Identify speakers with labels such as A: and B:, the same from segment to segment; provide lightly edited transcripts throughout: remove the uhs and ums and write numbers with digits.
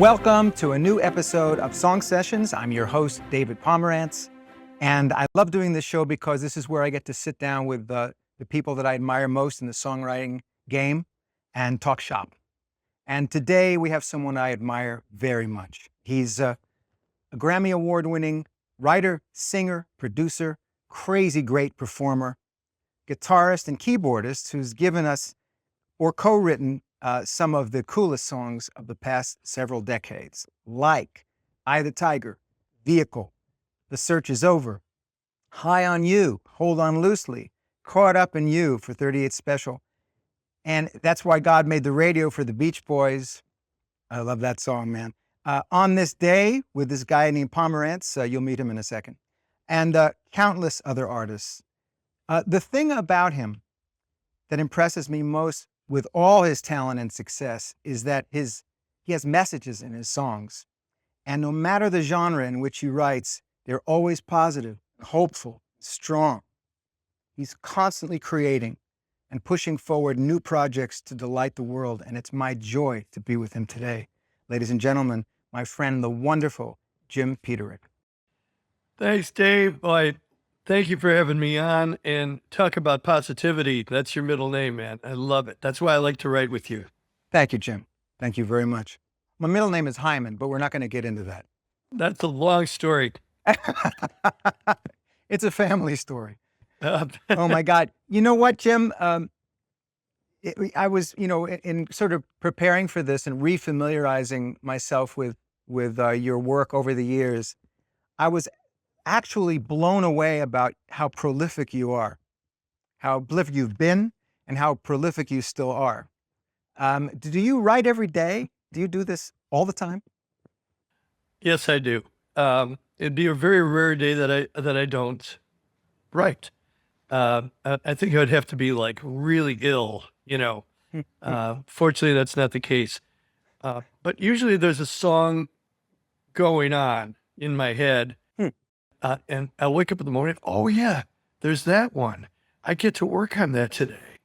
A: Welcome to a new episode of Song Sessions. I'm your host, David Pomeranz, and I love doing this show because this is where I get to sit down with the people that I admire most in the songwriting game and talk shop. And today we have someone I admire very much. He's a Grammy-Award winning writer, singer, producer, crazy great performer, guitarist and keyboardist who's given us or co-written some of the coolest songs of the past several decades, like Eye the Tiger, Vehicle, The Search Is Over, High on You, Hold On Loosely, Caught Up in You for 38 Special. And That's Why God Made the Radio for the Beach Boys. I love that song, man. On This Day with this guy named Pomeranz, you'll meet him in a second, and countless other artists. The thing about him that impresses me most with all his talent and success is that he has messages in his songs. And no matter the genre in which he writes, they're always positive, hopeful, strong. He's constantly creating and pushing forward new projects to delight the world. And it's my joy to be with him today. Ladies and gentlemen, my friend, the wonderful Jim PETERIK.
B: Thanks, Dave. Boy, thank you for having me on, and talk about positivity. That's your middle name, man. I love it. That's why I like to write with you.
A: Thank you, Jim. Thank you very much. My middle name is Hyman, but we're not going to get into that.
B: That's a long story.
A: It's a family story. Oh my God. You know what, Jim? I was, in sort of preparing for this and refamiliarizing myself with your work over the years, I was actually blown away about how prolific you are, how prolific you've been, and how prolific you still are. Do you write every day? Do you do this all the time?
B: Yes, I do. It'd be a very rare day that I don't write. I think I'd have to be like really ill, Fortunately, that's not the case. But usually there's a song going on in my head. And I'll wake up in the morning, oh yeah, there's that one. I get to work on that today.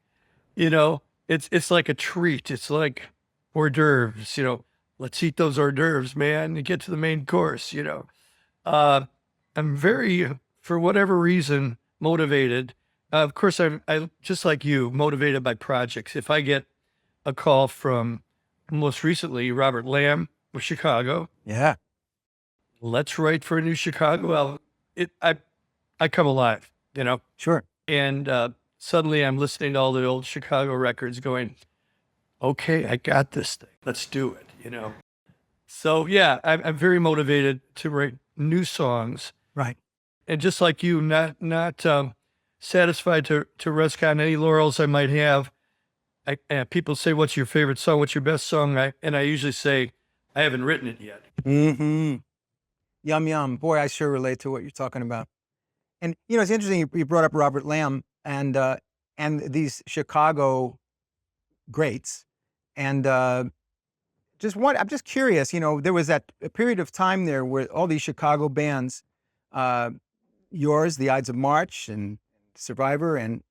B: It's like a treat. It's like hors d'oeuvres, let's eat those hors d'oeuvres, man, and get to the main course, I'm very, for whatever reason, motivated. Of course, I'm just like you, motivated by projects. If I get a call from, most recently, Robert Lamb of Chicago.
A: Yeah.
B: Let's write for a new Chicago album. I come alive,
A: Sure.
B: And suddenly I'm listening to all the old Chicago records going, okay, I got this thing. Let's do it, So yeah, I'm very motivated to write new songs.
A: Right.
B: And just like you, not satisfied to rest on any laurels I might have. People say, what's your favorite song? What's your best song? And I usually say, I haven't written it yet.
A: Mm-hmm. Yum, yum. Boy, I sure relate to what you're talking about. And, it's interesting you brought up Robert Lamb and these Chicago greats. And I'm just curious, there was a period of time there where all these Chicago bands, yours, the Ides of March and Survivor and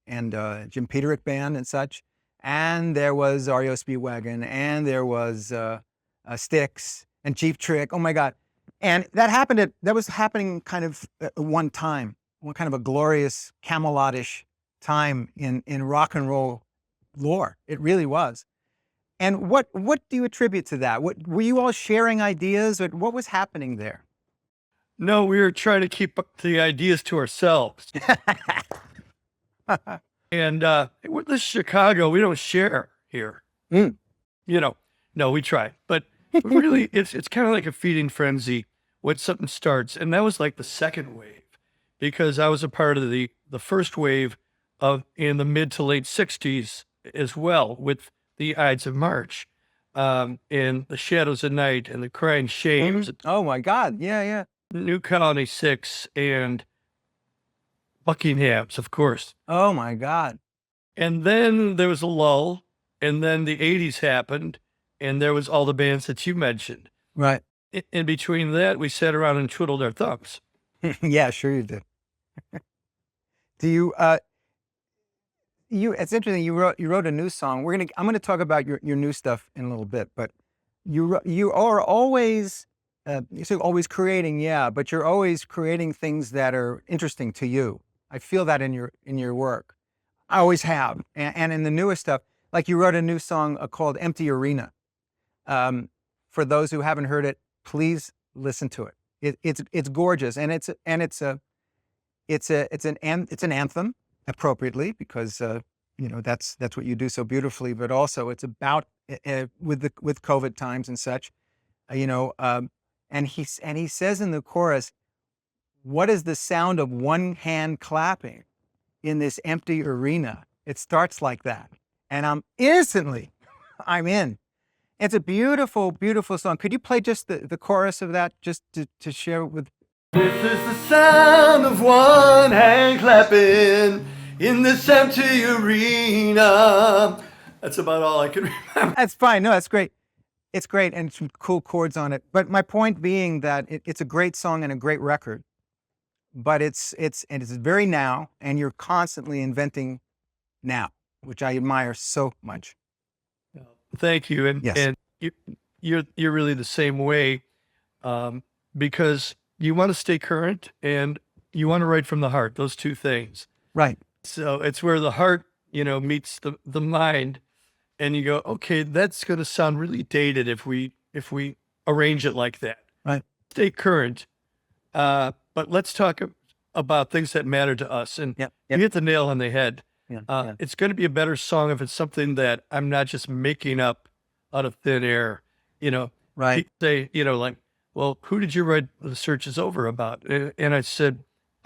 A: Jim PETERIK Band and such, and there was REO Speedwagon, and there was Styx and Cheap Trick. Oh my God. And that was happening kind of at one time, one kind of a glorious Camelot-ish time in rock and roll lore. It really was. And what do you attribute to that? Were you all sharing ideas, or what was happening there?
B: No, we were trying to keep the ideas to ourselves. And with this Chicago, we don't share here. No, we try. But really, it's kind of like a feeding frenzy when something starts. And that was like the second wave, because I was a part of the first wave in the mid to late 60s as well, with the Ides of March, and the Shadows of Night and the Crying Shames.
A: Oh my God. Yeah.
B: New Colony 6 and Buckingham's, of course.
A: Oh my God.
B: And then there was a lull, and then the 80s happened, and there was all the bands that you mentioned.
A: Right.
B: In between that, we sat around and twiddled our thumbs.
A: Yeah, sure you did. Do you, it's interesting, you wrote a new song. I'm going to talk about your new stuff in a little bit, but you are always you're always creating, yeah, but you're always creating things that are interesting to you. I feel that in your work. I always have, and in the newest stuff, like you wrote a new song called "Empty Arena." For those who haven't heard it, please listen to it. It's gorgeous, and it's an anthem appropriately, because that's what you do so beautifully. But also it's about with COVID times and such, and he says in the chorus, "What is the sound of one hand clapping in this empty arena?" It starts like that, and I'm in. It's a beautiful, beautiful song. Could you play just the chorus of that, just to share with?
B: This is the sound of one hand clapping in this empty arena. That's about all I can remember.
A: That's fine. No, that's great. It's great, and some cool chords on it. But my point being that it's a great song and a great record, but it's very now, and you're constantly inventing now, which I admire so much.
B: Thank you, and
A: Yes.
B: and you're really the same way, because you want to stay current and you want to write from the heart. Those two things.
A: Right.
B: So it's where the heart, meets the mind, and you go, okay, that's going to sound really dated if we arrange it like that.
A: Right.
B: Stay current, but let's talk about things that matter to us. And
A: Yep.
B: you hit the nail on the head.
A: Yeah.
B: It's going to be a better song if it's something that I'm not just making up out of thin air.
A: Right.
B: People say, like, well, who did you write The Search Is Over about? And I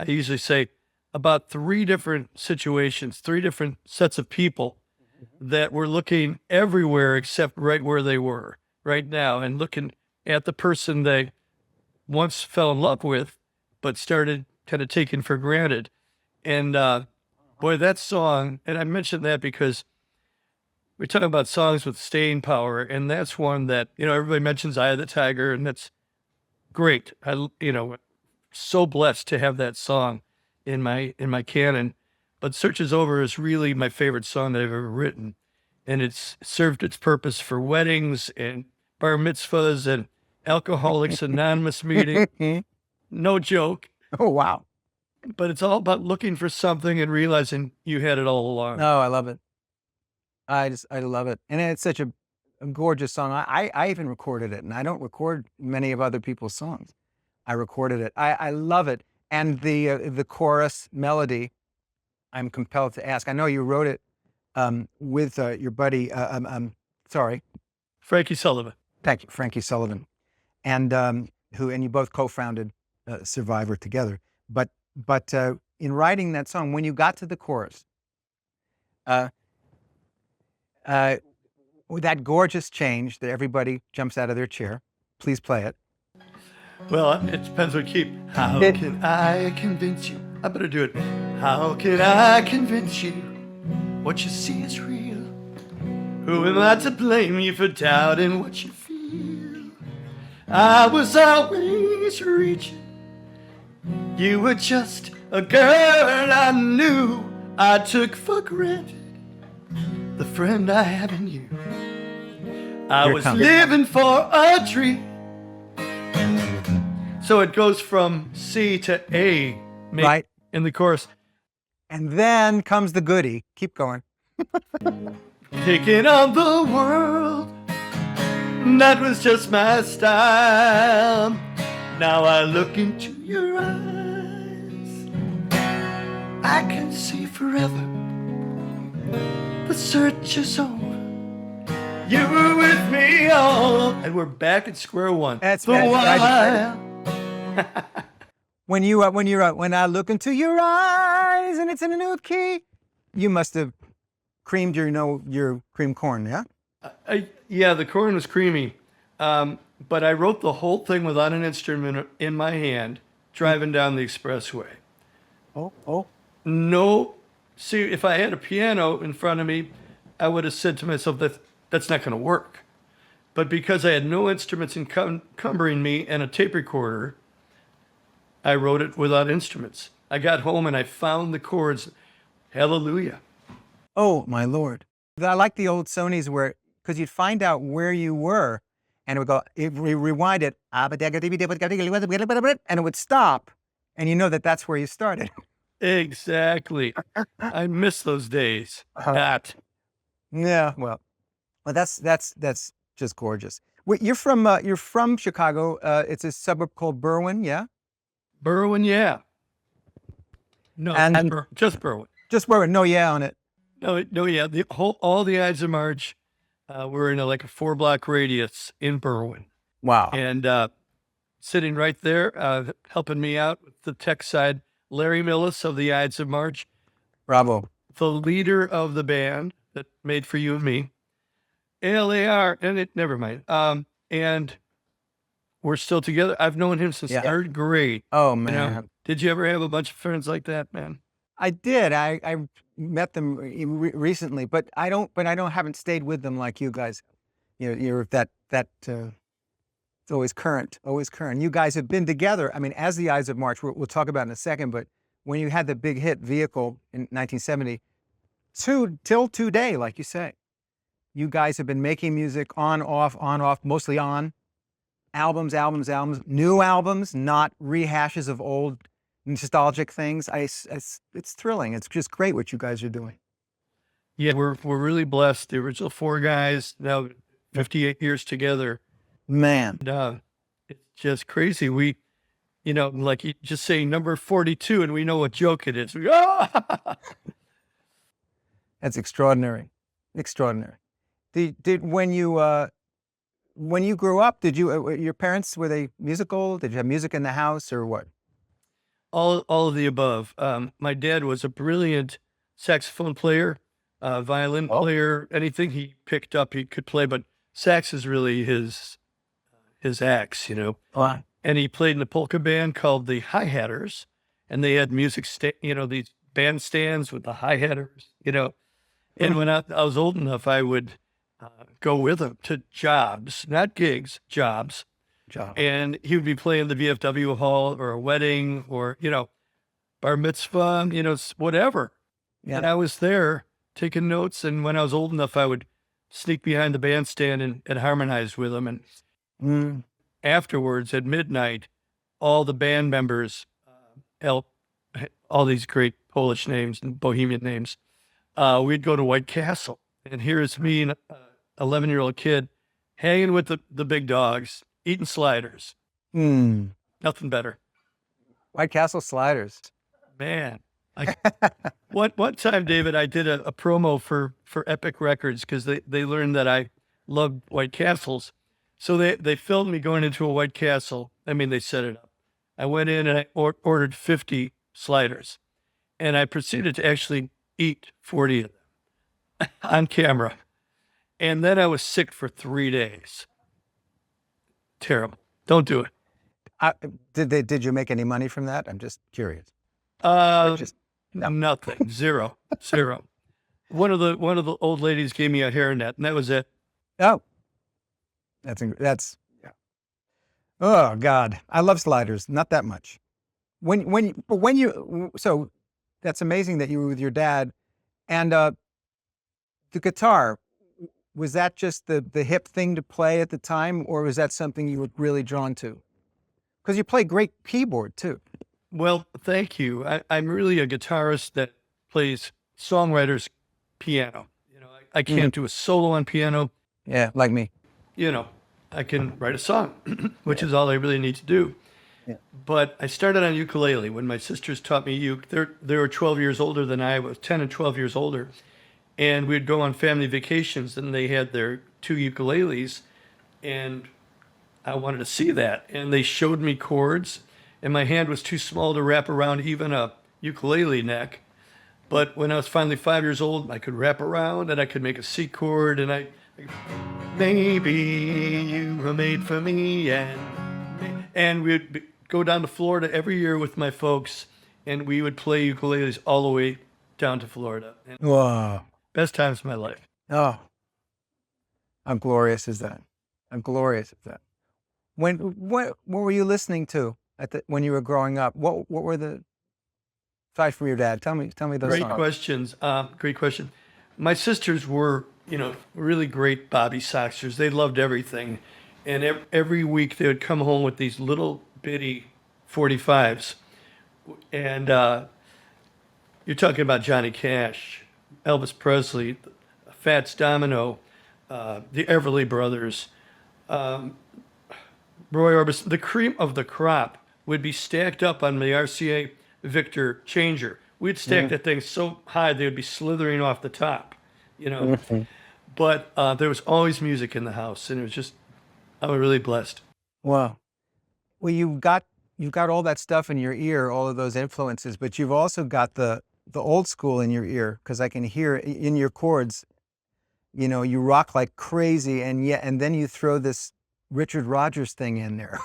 B: usually say about 3 different situations, 3 different sets of people that were looking everywhere except right where they were right now, and looking at the person they once fell in love with, but started kind of taking for granted. And boy, that song, and I mentioned that because we're talking about songs with staying power, and that's one that, everybody mentions Eye of the Tiger, and that's great. So blessed to have that song in my canon. But Search Is Over is really my favorite song that I've ever written. And it's served its purpose for weddings and bar mitzvahs and Alcoholics Anonymous meeting. No joke.
A: Oh, wow.
B: But it's all about looking for something and realizing you had it all along.
A: No, I love it. I love it. And it's such a gorgeous song. I even recorded it, and I don't record many of other people's songs. I recorded it. I love it. And the chorus melody, I'm compelled to ask. I know you wrote it with your buddy,
B: Frankie Sullivan.
A: Thank you, Frankie Sullivan, and you both co-founded Survivor together. But in writing that song, when you got to the chorus, with that gorgeous change that everybody jumps out of their chair, please play it.
B: Well, it depends what key. How can I convince you? I better do it. How can I convince you what you see is real? Who am I to blame you for doubting what you feel? I was always reaching. You were just a girl I knew. I took for granted the friend I have in you. I was living for a dream. So it goes from C to A,
A: Right.
B: in the chorus.
A: And then comes the goodie. Keep going.
B: Taking on the world, that was just my style. Now I look into your eyes, I can see forever. The search is over. You were with me all, and we're back at square one.
A: That's
B: the while.
A: When I look into your eyes and it's in a new key, you must have creamed your cream corn, yeah?
B: Yeah, the corn was creamy. But I wrote the whole thing without an instrument in my hand, driving down the expressway.
A: Oh.
B: No, see, if I had a piano in front of me, I would have said to myself that's not going to work. But because I had no instruments encumbering me and a tape recorder, I wrote it without instruments. I got home and I found the chords. Hallelujah.
A: Oh, my Lord. I like the old Sonys because you'd find out where you were, and it would go, we rewind it, and it would stop, and you know that that's where you started.
B: Exactly. I miss those days. That.
A: Yeah, well, that's just gorgeous. Wait, you're from Chicago. It's a suburb called Berwyn, yeah?
B: Berwyn, yeah. No,
A: And
B: just Berwyn.
A: just Berwyn, no yeah on it.
B: No, yeah. All the Ides of March were in like a 4-block radius in Berwyn.
A: Wow.
B: And sitting right there, helping me out with the tech side, Larry Millis of the Ides of March.
A: Bravo.
B: The leader of the band that made For You and Me. LAR, never mind. And we're still together. I've known him since 3rd grade.
A: Oh man.
B: You know? Did you ever have a bunch of friends like that, man?
A: I did. I met them recently, but I haven't stayed with them like you guys. You're that it's always current, always current. You guys have been together. I mean, as the Ides of March, we'll talk about in a second, but when you had the big hit Vehicle in 1970, till today, like you say, you guys have been making music on, off, mostly on. Albums, new albums, not rehashes of old nostalgic things. It's thrilling. It's just great what you guys are doing.
B: Yeah, we're really blessed. The original 4 guys, now 58 years together.
A: Man.
B: And, it's just crazy. We, like you just say number 42 and we know what joke it is.
A: That's extraordinary. Extraordinary. When you grew up, did your parents, were they musical? Did you have music in the house or what?
B: All of the above. My dad was a brilliant saxophone player, violin player, anything he picked up he could play, but sax is really his axe,
A: Wow.
B: And he played in a polka band called the Hi-Hatters, and they had music, these bandstands with the Hi-Hatters, And when I was old enough, I would go with him to jobs, not gigs, jobs. And he would be playing the VFW hall or a wedding or, bar mitzvah, whatever. Yeah. And I was there taking notes. And when I was old enough, I would sneak behind the bandstand and harmonize with them. And afterwards at midnight, all the band members, all these great Polish names and Bohemian names, we'd go to White Castle. And here's me, an 11-year-old kid, hanging with the big dogs, eating sliders. Nothing better.
A: White Castle sliders.
B: Man. One time, David, I did a promo for Epic Records because they learned that I loved White Castles. So they filmed me going into a White Castle. I mean, they set it up. I went in and I ordered 50 sliders. And I proceeded to actually eat 40 of them on camera. And then I was sick for 3 days. Terrible. Don't do it.
A: Did you make any money from that? I'm just curious.
B: Nothing. Zero. One of the old ladies gave me a hairnet, and that was it.
A: Oh, that's yeah. Oh God, I love sliders. Not that much. So that's amazing that you were with your dad, and the guitar. Was that just the hip thing to play at the time, or was that something you were really drawn to? Because you play great keyboard too.
B: Well, thank you. I'm really a guitarist that plays songwriters piano. I can't do a solo on piano.
A: Yeah, like me.
B: I can write a song, which is all I really need to do. Yeah. But I started on ukulele when my sisters taught me they were 12 years older than I was, 10 and 12 years older. And we'd go on family vacations and they had their 2 ukuleles and I wanted to see that. And they showed me chords and my hand was too small to wrap around even a ukulele neck. But when I was finally 5 years old, I could wrap around and I could make a C chord and maybe you were made for me. And we'd go down to Florida every year with my folks and we would play ukuleles all the way down to Florida.
A: Wow.
B: Best times of my life.
A: Oh, how glorious is that? How glorious is that? What were you listening to when you were growing up? What were the, aside from your dad? Tell me those
B: Great
A: songs.
B: Questions. Great question. My sisters were, really great Bobby Soxers. They loved everything. And every week they would come home with these little bitty 45s. And you're talking about Johnny Cash, Elvis Presley, Fats Domino, the Everly Brothers, Roy Orbison. The cream of the crop would be stacked up on the RCA Victor changer. We'd stack that thing so high they would be slithering off the top, you know. But there was always music in the house, and it was just, I was really blessed.
A: Wow. Well, you've got all that stuff in your ear, all of those influences, but you've also got the old school in your ear, because I can hear in your chords, you know, you rock like crazy, and then you throw this Richard Rodgers thing in there,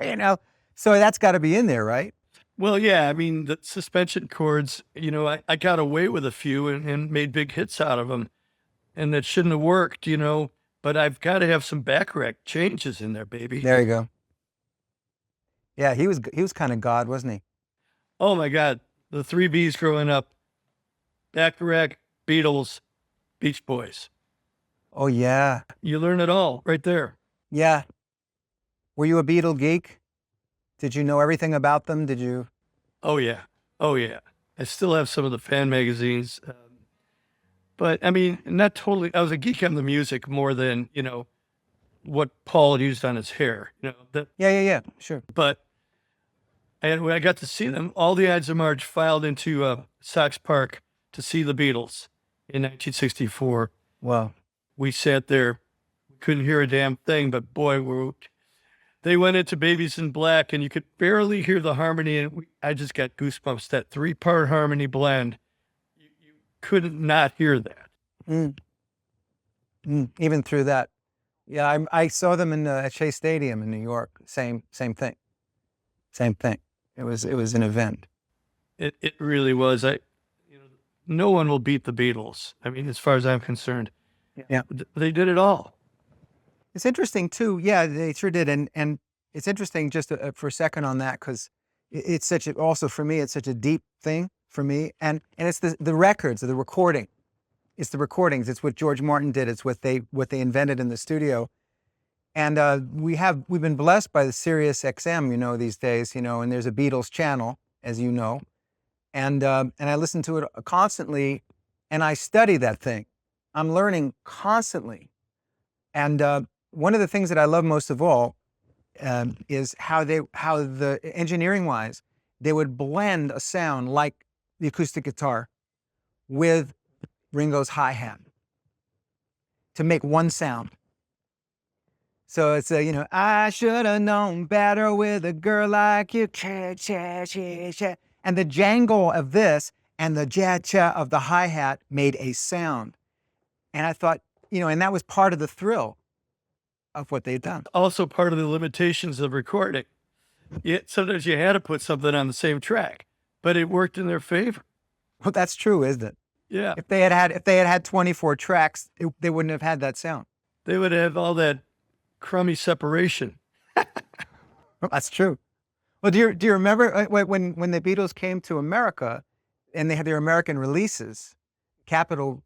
A: you know, so that's got to be in there, right?
B: Well, yeah, I mean, the suspension chords, you know, I got away with a few and made big hits out of them, and that shouldn't have worked, you know, but I've got to have some back-rack changes in there, baby.
A: There you go. Yeah, he was kind of God, wasn't he?
B: Oh my God, the 3 Bs growing up: Bacharach, Beatles, Beach Boys.
A: Oh yeah.
B: You learn it all right there.
A: Yeah. Were you a Beatle geek? Did you know everything about them? Did you?
B: Oh yeah, oh yeah. I still have some of the fan magazines, but I mean, not totally. I was a geek on the music more than, you know, what Paul used on his hair. You know,
A: Yeah, sure.
B: But when I got to see them, all the Ides of March filed into Sox Park to see the Beatles in 1964.
A: Wow.
B: We sat there, couldn't hear a damn thing, but boy, they went into Babies in Black, and you could barely hear the harmony, and I just got goosebumps. That 3-part harmony blend, you couldn't not hear that.
A: Even through that. Yeah, I saw them at Shea Stadium in New York. Same thing. Same thing. It was an event.
B: It really was. No one will beat the Beatles. I mean, as far as I'm concerned.
A: Yeah.
B: They did it all.
A: It's interesting too. Yeah, they sure did. And it's interesting just for a second on that, because it's also for me, it's such a deep thing for me. And it's the records, the recording. It's the recordings. It's what George Martin did. It's what they invented in the studio. And we've been blessed by the Sirius XM, you know, these days, you know, and there's a Beatles channel, as you know. And I listen to it constantly, and I study that thing. I'm learning constantly. And one of the things that I love most of all is how the engineering-wise, they would blend a sound like the acoustic guitar with Ringo's hi-hat to make one sound. So it's you know, I should have known better with a girl like you. And the jangle of this and the cha-cha of the hi-hat made a sound. And I thought, you know, and that was part of the thrill of what they'd done.
B: Also part of the limitations of recording. Sometimes you had to put something on the same track, but it worked in their favor.
A: Well, that's true, isn't it?
B: Yeah.
A: If they had 24 tracks, they wouldn't have had that sound.
B: They would have all that crummy separation.
A: That's true. Well, do you remember when the Beatles came to America and they had their American releases, Capitol,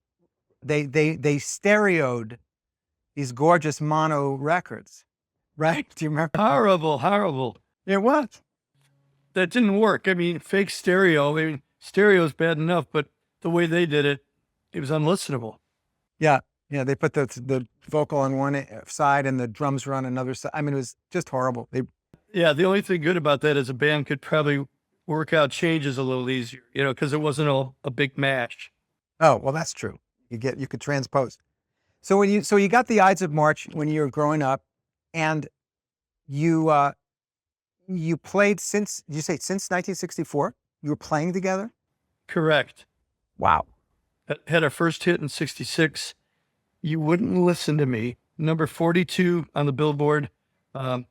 A: they stereoed these gorgeous mono records, right? Do you remember?
B: Horrible.
A: It was.
B: That didn't work. I mean, fake stereo. I mean, stereo's bad enough, but the way they did it, it was unlistenable.
A: Yeah. They put the vocal on one side and the drums were on another side. I mean, it was just horrible.
B: Yeah, the only thing good about that is a band could probably work out changes a little easier, you know, because it wasn't all a big mash.
A: Oh, well, that's true. You could transpose. So you got the Ides of March when you were growing up, and you played since 1964? You were playing together?
B: Correct.
A: Wow.
B: Had our first hit in 66. You wouldn't listen to me. Number 42 on the Billboard. I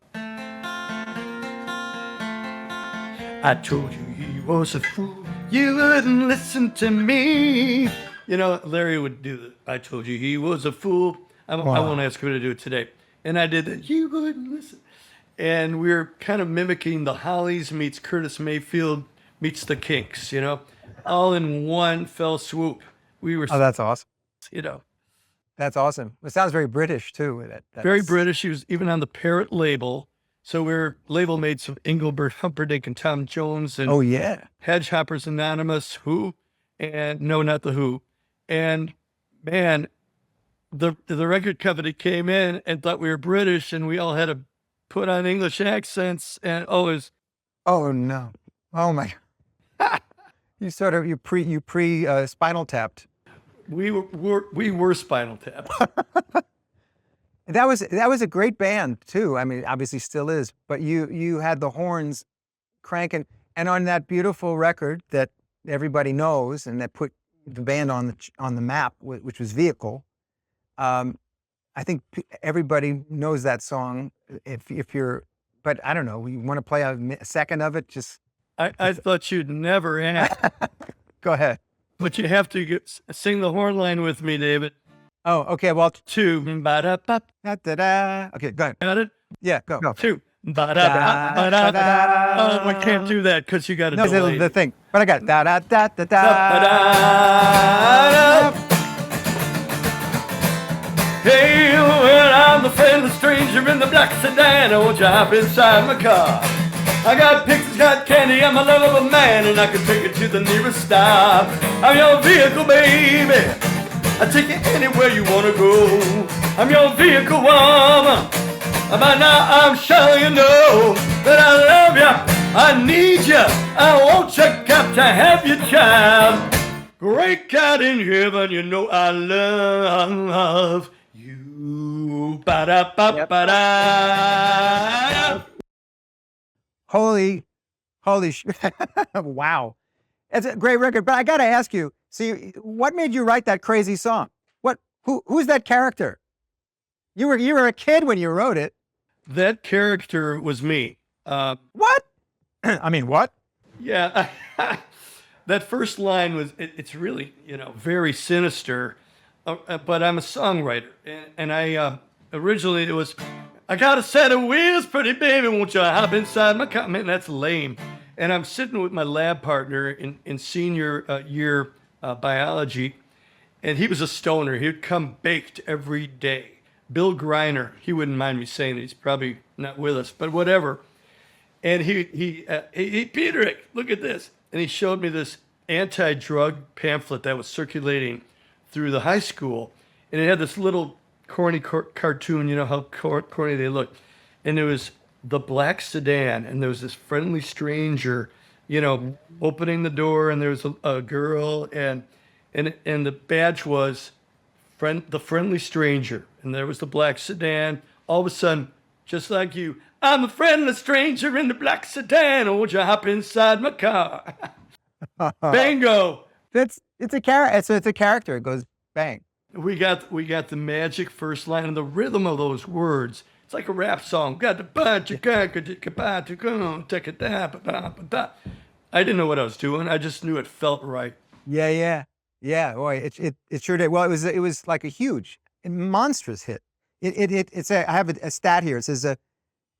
B: told you he was a fool. You wouldn't listen to me. You know, Larry would do that. I told you he was a fool. I won't ask him to do it today. And I did that. You wouldn't listen. And we were kind of mimicking the Hollies meets Curtis Mayfield meets the Kinks, you know, all in one fell swoop. We were,
A: oh, that's awesome.
B: you know.
A: That's awesome. It sounds very British too.
B: Very British. He was even on the Parrot label. So we're label mates of Engelbert Humperdinck and Tom Jones and
A: Oh yeah.
B: Hedgehoppers Anonymous, Who, and no, not the Who. And man, the record company came in and thought we were British, and we all had to put on English accents, and it was
A: Oh no. Oh my. You sort of you pre Spinal Tapped.
B: we were Spinal Tap.
A: That was a great band too. I mean, obviously still is, but you had the horns cranking, and on that beautiful record that everybody knows and that put the band on the map, which was Vehicle. I think everybody knows that song. If you're, but I don't know. You want to play a second of it? Just
B: I thought you'd never ask,
A: go ahead.
B: but you have to sing the horn line with me, David.
A: Oh, okay. Well,
B: Two, ba-da-ba,
A: da-da-da. Okay, go ahead.
B: got it?
A: Yeah, go.
B: Two, ba-da-ba, ba-da-ba. Oh, I can't do that because you got to
A: No,
B: delay.
A: the thing. But I got it. Da da da da da.
B: Da-ba-da. Hey, well, I'm the friendly stranger in the black sedan. I want you hop inside my car. I got pixies, got candy, I'm a lovable man, and I can take you to the nearest stop. I'm your vehicle, baby. I take you anywhere you wanna go. I'm your vehicle, woman. By now I'm sure you know that I love you, I need you, I want you, got to have your child. Great God in heaven, you know I love you. Ba-da-ba-ba-da.
A: Holy wow. It's a great record, but I got to ask you, see, what made you write that crazy song? Who's that character? You were a kid when you wrote it.
B: That character was me.
A: What? I mean, what?
B: Yeah, that first line was, it's really, very sinister, but I'm a songwriter. And I, originally it was, I got a set of wheels, pretty baby, won't you hop inside my car? Man, that's lame. And I'm sitting with my lab partner in senior year biology, and he was a stoner. He would come baked every day. Bill Greiner, he wouldn't mind me saying it. He's probably not with us, but whatever. And he PETERIK, look at this. And he showed me this anti-drug pamphlet that was circulating through the high school. And it had this little corny cartoon, you know how corny they look. And it was the black sedan, and there was this friendly stranger, opening the door, and there was a girl, and the badge was the friendly stranger, and there was the black sedan. All of a sudden, just like you, I'm a friendly stranger in the black sedan. Oh, won't you hop inside my car? Bingo!
A: It's a character. It's a character. It goes bang.
B: We got the magic first line and the rhythm of those words. It's like a rap song. Got the bunch of I didn't know what I was doing. I just knew it felt right.
A: Yeah. Boy, it sure did. Well, it was like a huge, monstrous hit. I have a stat here. It says it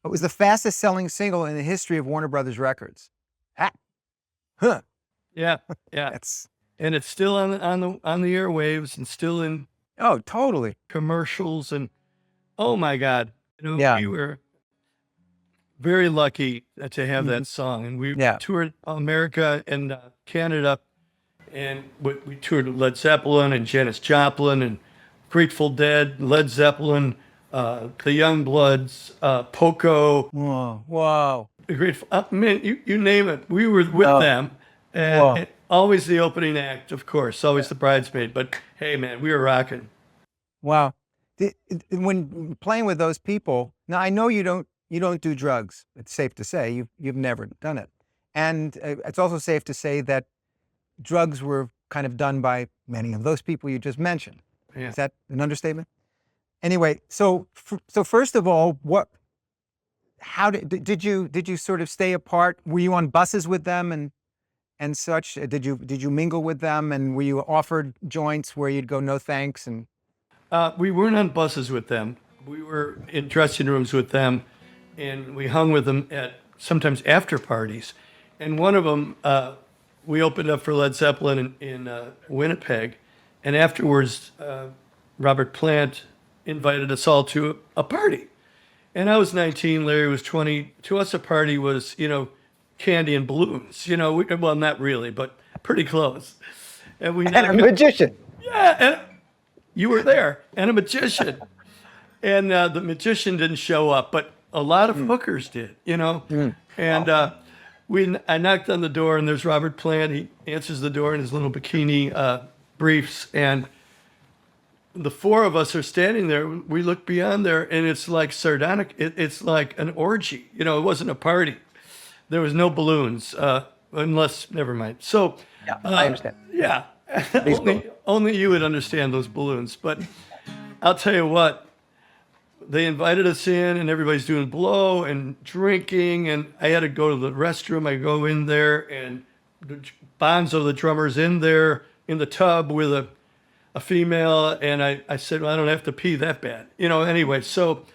A: was the fastest selling single in the history of Warner Brothers Records. Huh.
B: Yeah. And it's still on the airwaves and still in
A: totally
B: commercials, and oh my God,
A: Yeah.
B: we were very lucky to have that song, and we toured America and Canada, and we toured with Led Zeppelin and Janis Joplin and Grateful Dead, Led Zeppelin, the Youngbloods, Poco.
A: Whoa.
B: Grateful, man, you name it. We were with them. And always the opening act, of course, always the bridesmaid. But hey, man, we were rocking.
A: Wow. When playing with those people, now I know you don't do drugs. It's safe to say you've never done it, and it's also safe to say that drugs were kind of done by many of those people you just mentioned.
B: Yeah.
A: Is that an understatement? Anyway, so first of all, how did you sort of stay apart? Were you on buses with them and such? Did you mingle with them, and were you offered joints where you'd go no thanks? And
B: we weren't on buses with them. We were in dressing rooms with them, and we hung with them at sometimes after parties. And one of them, we opened up for Led Zeppelin in Winnipeg, and afterwards Robert Plant invited us all to a party. And I was 19, Larry was 20. To us, a party was, candy and balloons. Well, not really, but pretty close. And we
A: And a magician.
B: Yeah, and you were there, and a magician. And the magician didn't show up, but a lot of hookers did, And I knocked on the door, and there's Robert Plant. He answers the door in his little bikini briefs, and the four of us are standing there. We look beyond there, and it's like sardonic. It's like an orgy. It wasn't a party. There was no balloons, never mind. So,
A: Yeah, I understand.
B: Yeah, only you would understand those balloons. But I'll tell you what, they invited us in, and everybody's doing blow and drinking, and I had to go to the restroom. I go in there, and Bonzo, the drummer's in there in the tub with a female, and I said, well, I don't have to pee that bad. Anyway, so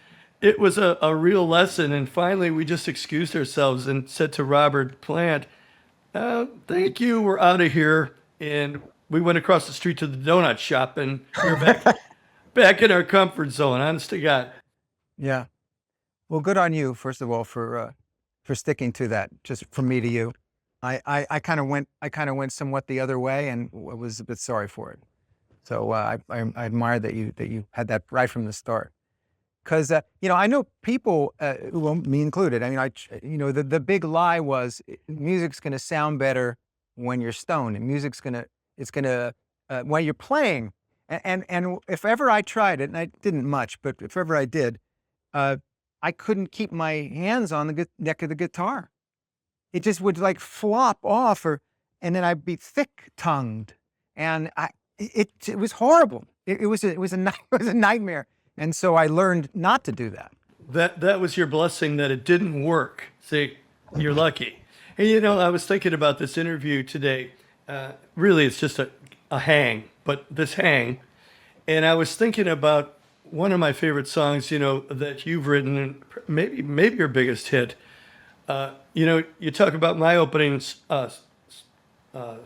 B: it was a real lesson, and finally we just excused ourselves and said to Robert Plant, thank you, we're out of here. And we went across the street to the donut shop, and we're back in our comfort zone, honest to God.
A: Yeah. Well, good on you, first of all, for sticking to that. Just from me to you, I kind of went somewhat the other way, and was a bit sorry for it. So I admire that you had that right from the start. Because I know people, well, me included. I mean, the big lie was music's going to sound better when you're stoned, and it's gonna when you're playing. And if ever I tried it, and I didn't much, but if ever I did, I couldn't keep my hands on the neck of the guitar. It just would like flop off, and then I'd be thick-tongued, and it was horrible. It was a nightmare. And so I learned not to do that.
B: That was your blessing that it didn't work. See, you're lucky. And I was thinking about this interview today. Really, it's just a hang, but this hang. And I was thinking about one of my favorite songs, that you've written, and maybe your biggest hit. You talk about my opening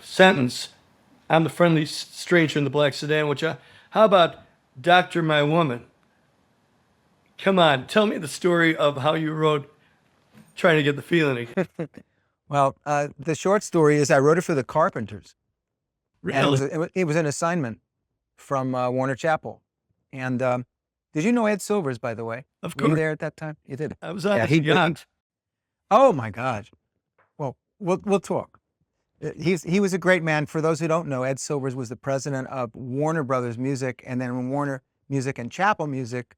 B: sentence, I'm the friendly stranger in the black sedan, how about Doctor, My Woman? Come on, tell me the story of how you wrote Trying to Get the Feeling Again.
A: Well, the short story is I wrote it for the Carpenters.
B: Really?
A: And it was an assignment from Warner Chappell. And did you know Ed Silvers, by the way?
B: Of
A: Were you
B: course.
A: there at that time? You did.
B: I was on
A: Yeah,
B: his yacht.
A: Oh my gosh. Well, we'll talk. He was a great man. For those who don't know, Ed Silvers was the president of Warner Brothers Music, and then when Warner Music and Chappell Music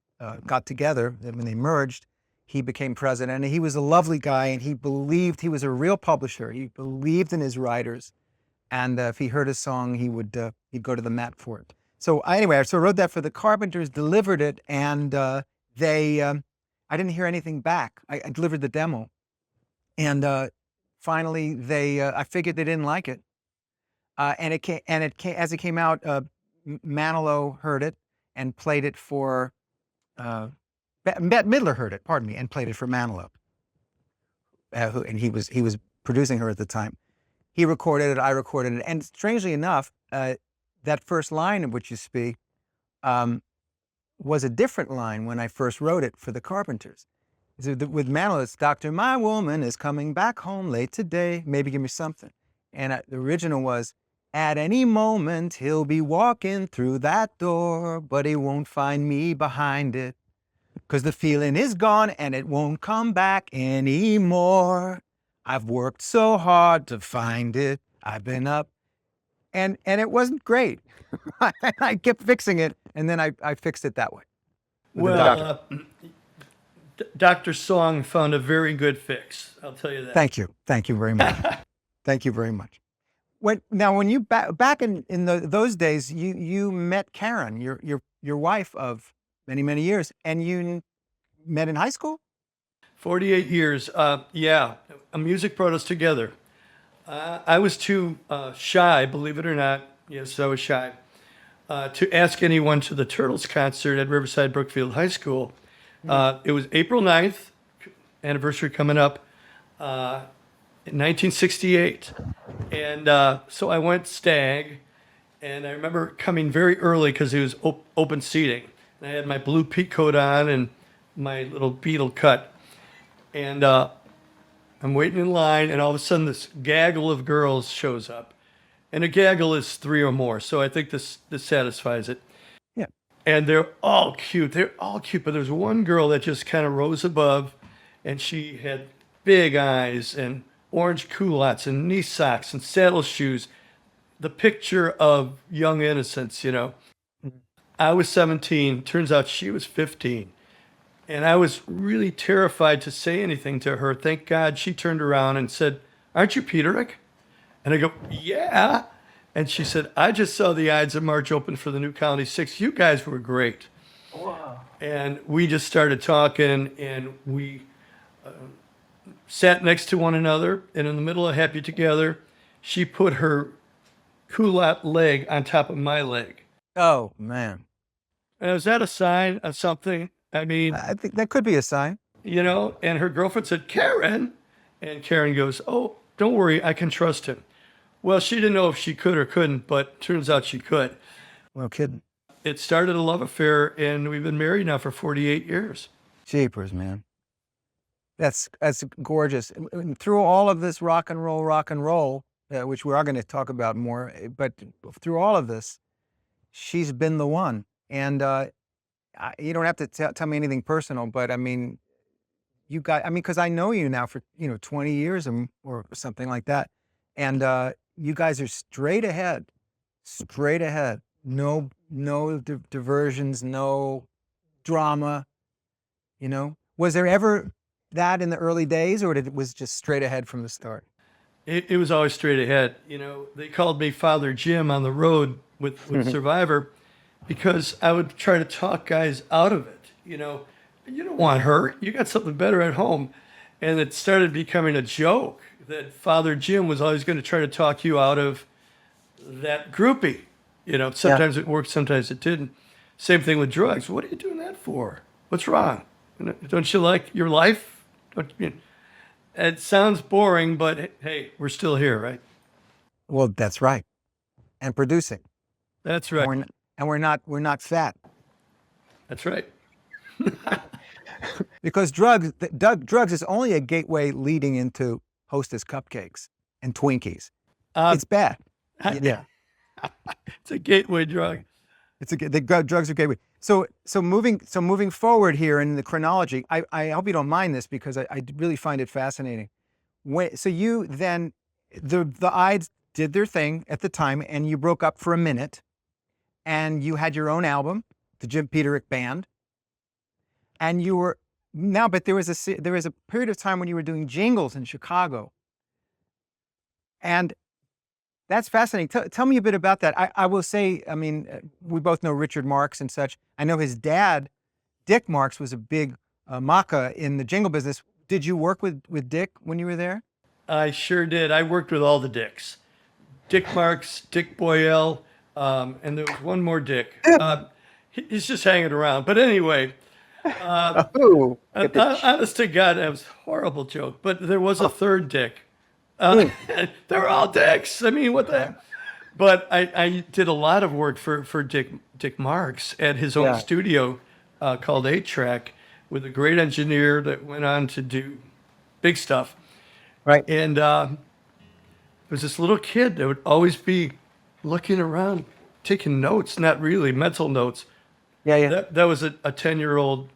A: got together, when they merged, he became president. And he was a lovely guy, and he was a real publisher. He believed in his writers, and if he heard a song, he'd go to the mat for it. So anyway, so I wrote that for the Carpenters, delivered it, and I didn't hear anything back. I delivered the demo, and finally I figured they didn't like it, and it came as it came out. Manilow heard it and played it for. Bette Midler heard it, pardon me, and played it for Manilow, and he was producing her at the time. He recorded it, I recorded it, and strangely enough, that first line of which you speak was a different line when I first wrote it for the Carpenters. So with Manilow, it's Doctor, my woman is coming back home late today, maybe give me something. And the original was, at any moment he'll be walking through that door, but he won't find me behind it, 'cause the feeling is gone and it won't come back anymore. I've worked so hard to find it. I've been up. And it wasn't great. I kept fixing it, and then I fixed it that way.
B: Well, Dr. Song found a very good fix. I'll tell you that.
A: Thank you. Thank you very much. Thank you very much. When you back in those days, you met Karen, your wife of many, many years, and you met in high school?
B: 48 years. Yeah, a music brought us together. I was too shy, believe it or not. Yes, I was shy to ask anyone to the Turtles concert at Riverside Brookfield High School. It was April 9th, anniversary coming up, in 1968. And so I went stag, And I remember coming very early because it was open seating. And I had my blue pea coat on and my little Beatle cut. And I'm waiting in line, and all of a sudden this gaggle of girls shows up. And a gaggle is 3 or more, so I think this satisfies it.
A: Yeah.
B: And they're all cute. They're all cute, but there's one girl that just kind of rose above, and she had big eyes and orange culottes and knee socks and saddle shoes. The picture of young innocence, you know. I was 17. Turns out she was 15. And I was really terrified to say anything to her. Thank God she turned around and said, "Aren't you PETERIK?" And I go, "Yeah." And she said, "I just saw the Ides of March open for the new Colony 6. You guys were great."
A: Wow.
B: And we just started talking, and we sat next to one another. And in the middle of Happy Together, she put her culotte leg on top of my leg.
A: Oh, man.
B: And is that a sign of something? I mean,
A: I think that could be a sign.
B: you know, and her girlfriend said, "Karen." And Karen goes, "Oh, don't worry, I can trust him." Well, she didn't know if she could or couldn't, but turns out she could.
A: No kidding.
B: It started a love affair, and we've been married now for 48 years.
A: Jeepers, man. That's gorgeous. And through all of this rock and roll, which we are going to talk about more, but through all of this, she's been the one. And you don't have to tell me anything personal, but I mean, because I know you now for, 20 years or something like that. And you guys are straight ahead. No diversions, no drama, Was there ever that in the early days, or it was just straight ahead from the start?
B: It was always straight ahead. They called me Father Jim on the road with Survivor because I would try to talk guys out of it. You don't want her. You got something better at home. And it started becoming a joke that Father Jim was always going to try to talk you out of that groupie. Sometimes it worked, sometimes it didn't. Same thing with drugs. What are you doing that for? What's wrong? Don't you like your life? It sounds boring, but hey, we're still here, right?
A: Well, that's right. And producing.
B: That's right.
A: We're not fat.
B: That's right.
A: Because drugs is only a gateway leading into Hostess cupcakes and Twinkies. It's bad. Yeah.
B: It's a gateway drug.
A: The drugs are gateway. So moving forward here in the chronology, I hope you don't mind this because I really find it fascinating. So you then, the Ides did their thing at the time, and you broke up for a minute, and you had your own album, the Jim PETERIK Band, and you were but there was a period of time when you were doing jingles in Chicago, and that's fascinating. Tell me a bit about that. I will say, I mean, we both know Richard Marx and such. I know his dad, Dick Marx, was a big maca in the jingle business. Did you work with Dick when you were there?
B: I sure did. I worked with all the Dicks. Dick Marx, Dick Boyle, and there was one more Dick. He's just hanging around. But anyway, honest to God, that was a horrible joke. But there was a third Dick. They're all dicks. I mean, what the heck? But I did a lot of work for Dick Marx at his own studio called 8-Track with a great engineer that went on to do big stuff.
A: Right.
B: And there was this little kid that would always be looking around, taking notes, not really mental notes.
A: Yeah.
B: That was a 10-year-old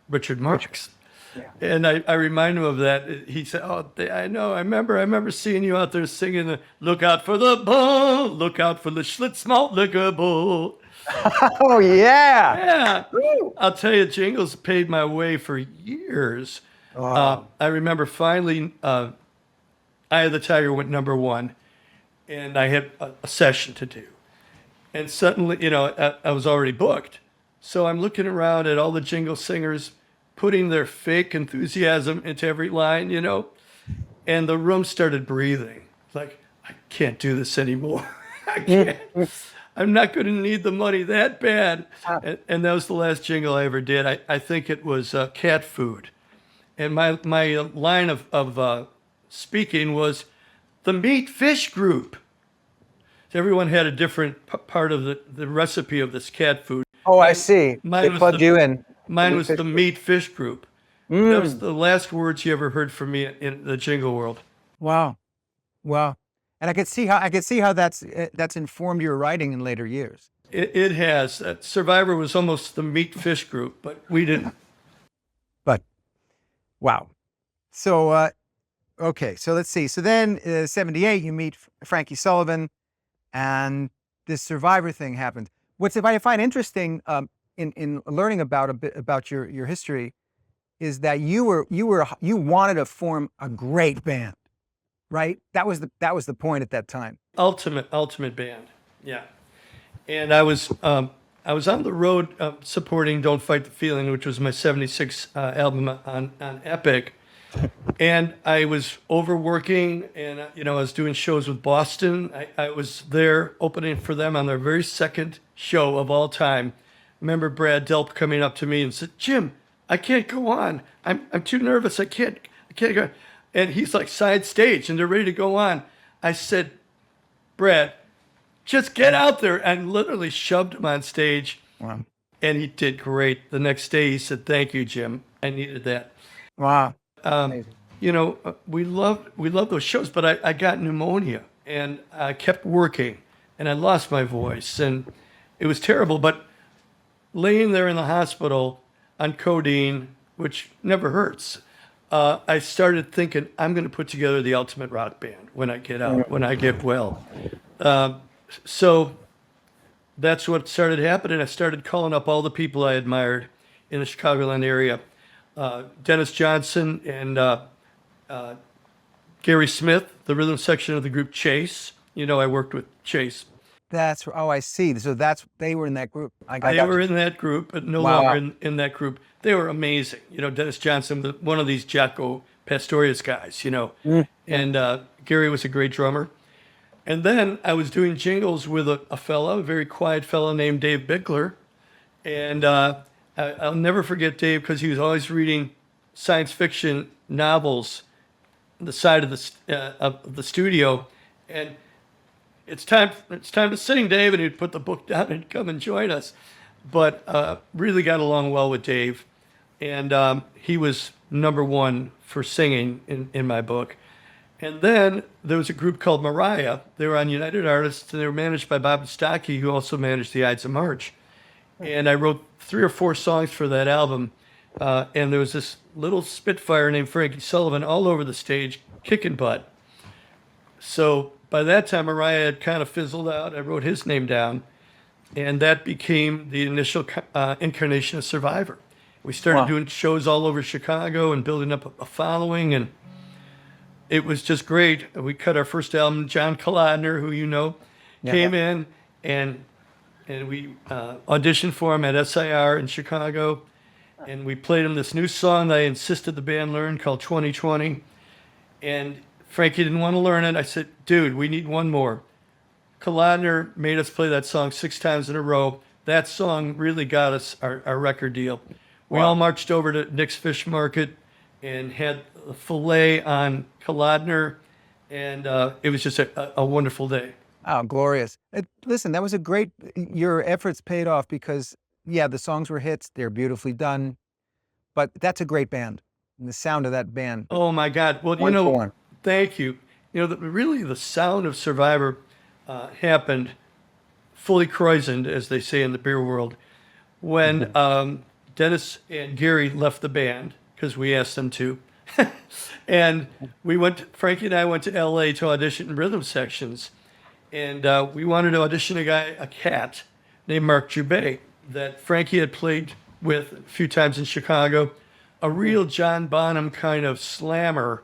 B: Richard Marx.
A: Yeah.
B: And I remind him of that. He said, "Oh, I know. I remember seeing you out there singing the 'Look out for the bull, look out for the Schlitz malt liquor bull.'"
A: Oh yeah.
B: Yeah.
A: Woo.
B: I'll tell you, jingles paid my way for years.
A: Wow.
B: I remember finally, Eye of the Tiger went #1, and I had a session to do. And suddenly, I was already booked. So I'm looking around at all the jingle singers putting their fake enthusiasm into every line, and the room started breathing. Like, I can't do this anymore. I can't. I'm not going to need the money that bad. And that was the last jingle I ever did. I think it was cat food. And my line of speaking was the Meat Fish Group. everyone had a different part of the recipe of this cat food.
A: Oh, I see. They plugged you in.
B: Mine was the meat fish group.
A: Mm.
B: That was the last words you ever heard from me in the jingle world.
A: Wow. Wow. And I could see how that's informed your writing in later years.
B: It has. Survivor was almost the meat fish group, but we didn't.
A: But wow. So okay, so let's see. So then 78 you meet Frankie Sullivan and this Survivor thing happened. What I find interesting in learning about a bit about your history is that you wanted to form a great band, right? That was the point at that time.
B: Ultimate band, yeah. And I was on the road supporting "Don't Fight the Feeling," which was my '76 album on Epic, and I was overworking, and I was doing shows with Boston. I was there opening for them on their very second show of all time. I remember Brad Delp coming up to me and said, "Jim, I can't go on. I'm too nervous. I can't go." And he's like side stage and they're ready to go on. I said, "Brad, just get out there," and literally shoved him on stage.
A: Wow.
B: And he did great. The next day he said, "Thank you, Jim. I needed that."
A: Wow.
B: We loved those shows, but I got pneumonia and I kept working and I lost my voice and it was terrible. But laying there in the hospital on codeine, which never hurts, I started thinking, I'm going to put together the ultimate rock band when I get out, when I get well. So that's what started happening. I started calling up all the people I admired in the Chicagoland area. Dennis Johnson and Gary Smith, the rhythm section of the group Chase. I worked with Chase.
A: I see. So they were in that group.
B: They were in that group, but no longer in that group. They were amazing. Dennis Johnson was one of these Jaco Pastorius guys, and Gary was a great drummer. And then I was doing jingles with a very quiet fellow named Dave Bickler. And I'll never forget Dave because he was always reading science fiction novels on the side of the studio. And it's time to sing, Dave. And he'd put the book down and come and join us. But really got along well with Dave. And he was number one for singing in my book. And then there was a group called Mariah. They were on United Artists, and they were managed by Bob Stockey, who also managed the Ides of March. And I wrote 3 or 4 songs for that album. And there was this little spitfire named Frankie Sullivan all over the stage, kicking butt. So by that time, Mariah had kind of fizzled out. I wrote his name down. And that became the initial incarnation of Survivor. We started doing shows all over Chicago and building up a following, and it was just great. We cut our first album. John Kalodner, who came in, and we auditioned for him at SIR in Chicago, and we played him this new song that I insisted the band learn called 2020, and Frankie didn't want to learn it. I said, "Dude, we need one more." Kalodner made us play that song 6 times in a row. That song really got us our record deal. We all marched over to Nick's Fish Market and had a fillet on Kalodner, and it was just a wonderful day.
A: Oh, glorious. Listen, that was your efforts paid off because, the songs were hits. They're beautifully done. But that's a great band. And the sound of that band.
B: Oh, my God. Well, thank you. Really the sound of Survivor happened fully croissant, as they say in the beer world, when Dennis and Gary left the band because we asked them to. And Frankie and I went to LA to audition in rhythm sections. And we wanted to audition a cat named Mark Jubé that Frankie had played with a few times in Chicago, a real John Bonham kind of slammer.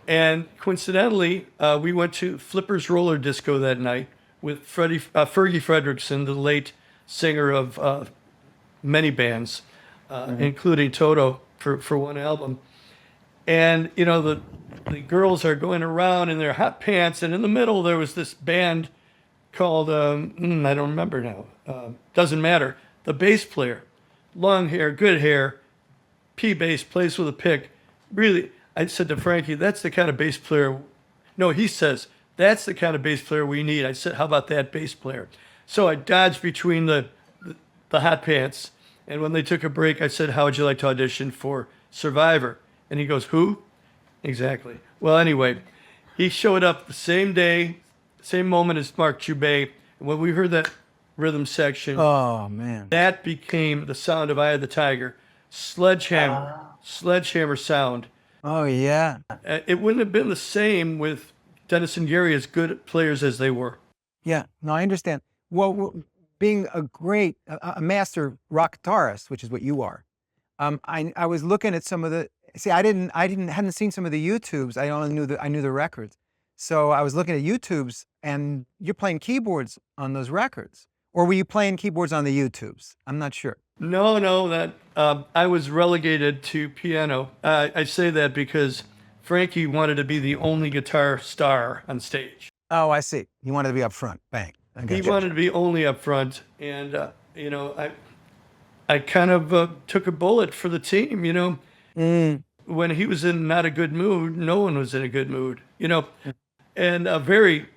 B: And coincidentally, we went to Flipper's Roller Disco that night with Fergie Fredrickson, the late singer of many bands, including Toto for one album. And, the girls are going around in their hot pants, and in the middle there was this band called, I don't remember now, doesn't matter. The bass player, long hair, good hair, P bass, plays with a pick. Really, I said to Frankie, that's the kind of bass player. No, he says, That's the kind of bass player we need. I said, how about that bass player? So I dodged between the hot pants. And when they took a break, I said, how would you like to audition for Survivor? And he goes, who? Exactly. Well, anyway, he showed up the same day, same moment as Mark Jubé. And when we heard that rhythm section,
A: Oh, man.
B: that became the sound of Eye of the Tiger. Sledgehammer sound.
A: Oh, yeah.
B: It wouldn't have been the same with Dennis and Gary, as good players as they were.
A: Yeah. No, I understand. Well, being a master rock guitarist, which is what you are, I was looking at some of the, see, hadn't seen some of the YouTubes. I only knew I knew the records. So I was looking at YouTubes, and you're playing keyboards on those records. Or were you playing keyboards on the YouTubes? I'm not sure.
B: No, that I was relegated to piano. I say that because Frankie wanted to be the only guitar star on stage.
A: Oh, I see. He wanted to be up front. Bang.
B: He wanted to be only up front, and I kind of took a bullet for the team. When he was in not a good mood, no one was in a good mood. And a very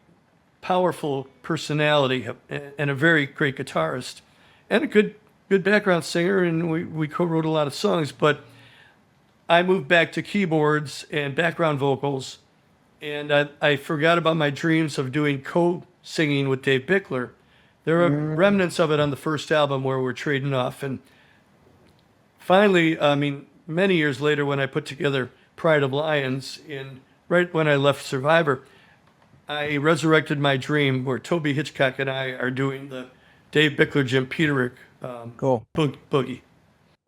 B: powerful personality, and a very great guitarist, and a good background singer, and we co-wrote a lot of songs. But I moved back to keyboards and background vocals, and I forgot about my dreams of doing co-singing with Dave Bickler. There are remnants of it on the first album where we're trading off. And finally, many years later, when I put together Pride of Lions, right when I left Survivor, I resurrected my dream where Toby Hitchcock and I are doing the Dave Bickler, Jim PETERIK
A: Cool.
B: boogie.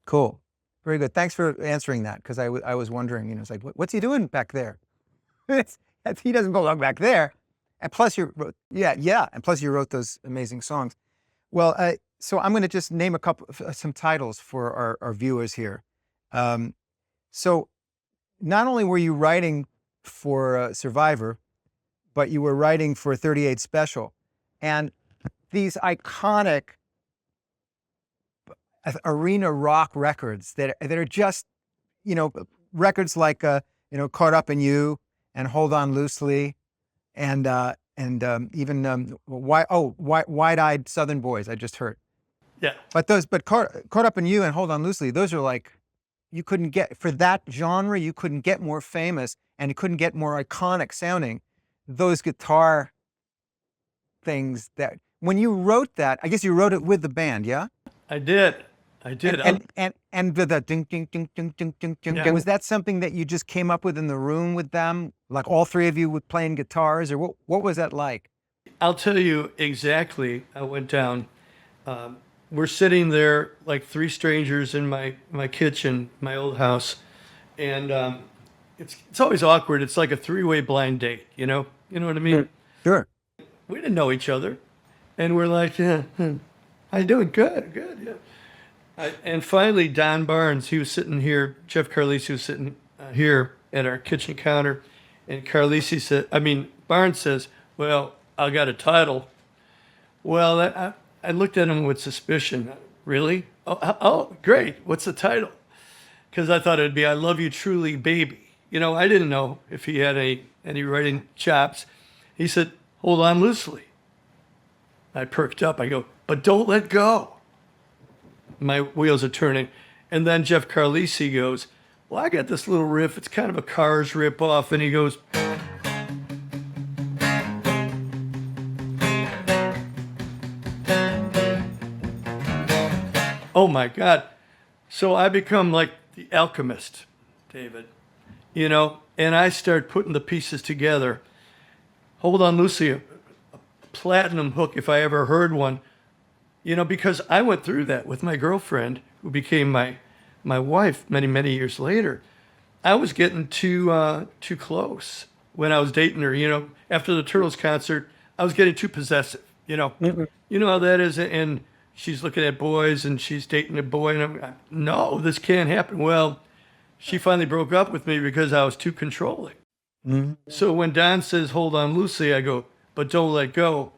A: Cool. Very good. Thanks for answering that, because I was wondering, it's like, what's he doing back there? He doesn't belong back there. And plus and plus you wrote those amazing songs. Well, so I'm going to just name some titles for our viewers here. So not only were you writing for Survivor, but you were writing for 38 Special. And these iconic arena rock records that are just, records like, Caught Up in You and Hold On Loosely, and even Wide-Eyed Southern Boys, I just heard.
B: Yeah.
A: But Caught Up in You and Hold On Loosely, those are like, you couldn't get, for that genre, you couldn't get more famous, and you couldn't get more iconic sounding. Those guitar things that, when you wrote that, I guess you wrote it with the band, yeah?
B: I did.
A: And the ding, ding, ding, ding, ding, ding, ding.
B: Yeah.
A: Was that something that you just came up with in the room with them? Like all three of you were playing guitars, or what was that like?
B: I'll tell you exactly how it went down. We're sitting there like three strangers in my kitchen, my old house, and it's always awkward. It's like a three-way blind date, you know what I mean?
A: Sure.
B: We didn't know each other, and we're like, yeah, how you doing? Good, yeah. And finally, Don Barnes, he was sitting here. Jeff Carlisi was sitting here at our kitchen counter, and Barnes says, "Well, I got a title." Well, I looked at him with suspicion. Really? Oh, great. What's the title? Because I thought it'd be "I Love You Truly, Baby." I didn't know if he had any writing chops. He said, "Hold On Loosely." I perked up. I go, "But don't let go." My wheels are turning. And then Jeff Carlisi goes, "Well, I got this little riff. It's kind of a Cars rip-off." And he goes, oh my God. So I become like the alchemist, David, and I start putting the pieces together. Hold On Loosely, a platinum hook if I ever heard one, because I went through that with my girlfriend, who became my wife many, many years later. I was getting too close when I was dating her. After the Turtles concert, I was getting too possessive.
A: Mm-hmm.
B: You know how that is, and she's looking at boys and she's dating a boy, and I'm like, no, this can't happen. Well, she finally broke up with me because I was too controlling.
A: Mm-hmm.
B: So when Don says "Hold On Loosely," I go, "But don't let go."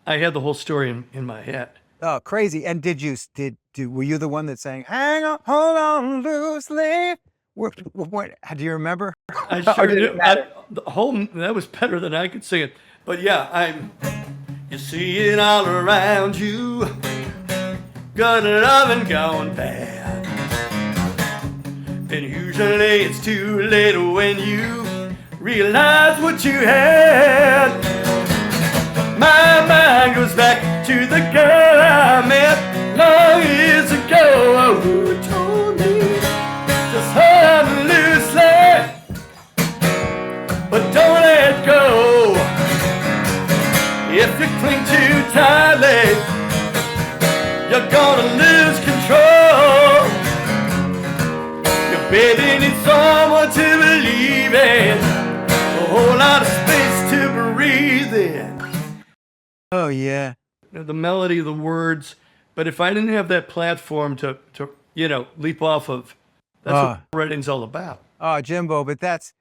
B: I had the whole story in my head.
A: Oh, crazy. And were you the one that sang, "Hang on, hold on loosely"? Do you remember?
B: I sure do. That was better than I could sing it. But yeah, you see it all around you, good love and gone bad. And usually it's too late when you realize what you had. My mind goes back to the girl I met long years ago, who told me just hold on loosely, but don't let go. If you cling too tightly, you're gonna lose control. Your baby needs someone to believe in, a whole lot of space to breathe in.
A: Oh, yeah.
B: The melody, the words, but if I didn't have that platform to leap off of, that's what writing's all about.
A: Oh, Jimbo, but that's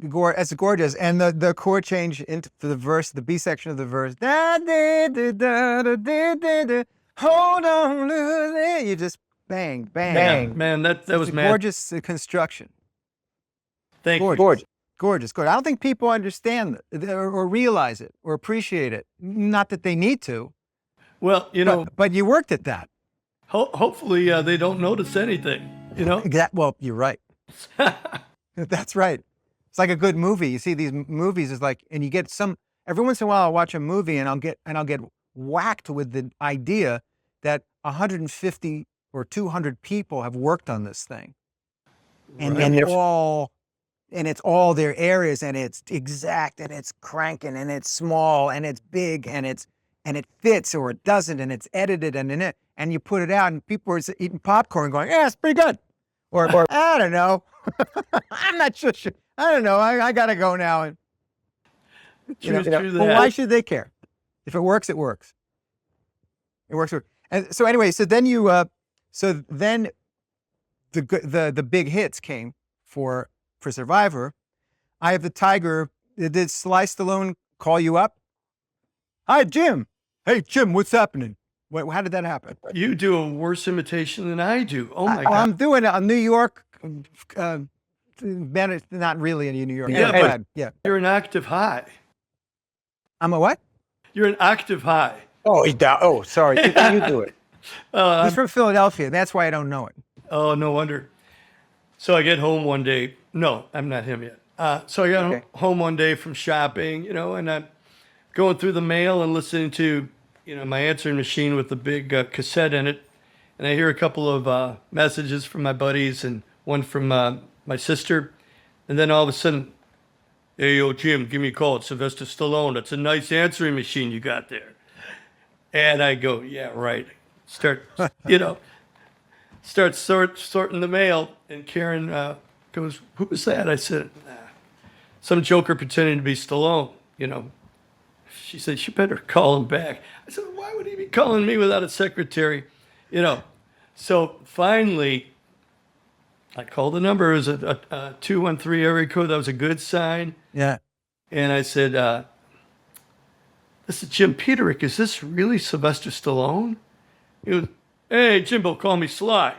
A: gorgeous. And the chord change into the verse, the B section of the verse, da, da, da, da, da, da, da, da, hold on, lose it. You just bang, bang.
B: Bang. Man, that was mad.
A: Gorgeous construction.
B: Thank you.
A: Gorgeous. I don't think people understand it or realize it or appreciate it. Not that they need to.
B: Well,
A: but you worked at that.
B: Hopefully they don't notice anything,
A: Well, you're right. That's right. It's like a good movie. You see these movies is like, and you get every once in a while I'll watch a movie and I'll get whacked with the idea that 150 or 200 people have worked on this thing. And it's all their areas, and it's exact, and it's cranking, and it's small, and it's big, and it fits or it doesn't, and it's edited, and you put it out, and people are eating popcorn going, yeah, it's pretty good. Or I don't know. I'm not sure. I don't know. I got to go now. And well, why should they care? If it works, it works. It works. And so anyway, so then the big hits came for Survivor. Eye of the Tiger. Did Sly Stallone call you up? Hi, Jim. Hey, Jim, what's happening? How did that happen?
B: You do a worse imitation than I do. Oh my God.
A: I'm doing a New York. Not really in New York.
B: Yeah, but you're an octave high.
A: I'm a what?
B: You're an octave high.
A: Oh, sorry. You do it. He's from Philadelphia. That's why I don't know it.
B: Oh, no wonder. So I get home one day. No, I'm not him yet. So I got home one day from shopping, and I'm going through the mail and listening to, my answering machine with the big cassette in it. And I hear a couple of messages from my buddies and one from my sister. And then all of a sudden, hey, yo, Jim, give me a call. It's Sylvester Stallone. That's a nice answering machine you got there. And I go, yeah, right. Start sorting the mail. And Karen goes, who was that? I said, some joker pretending to be Stallone, She said, you better call him back. I said, why would he be calling me without a secretary? So finally, I called the number. It was a 213 area code. That was a good sign.
A: Yeah.
B: And I said, this is Jim PETERIK. Is this really Sylvester Stallone? He goes, hey, Jimbo, call me Sly.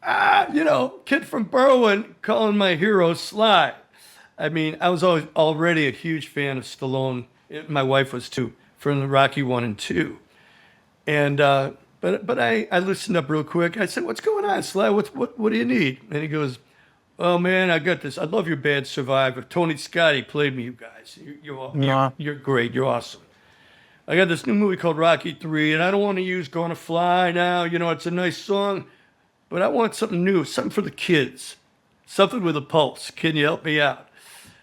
B: Kid from Berwyn calling my hero Sly. I mean, I was already a huge fan of Stallone. My wife was too, from the Rocky 1 and 2. And but I listened up real quick. I said, what's going on, Sly? What do you need? And he goes, oh man, I got this. I love your band Survivor. Tony Scotti played me, you guys. You're great. You're awesome. I got this new movie called Rocky 3, and I don't want to use Gonna Fly now. It's a nice song, but I want something new, something for the kids, something with a pulse. Can you help me out?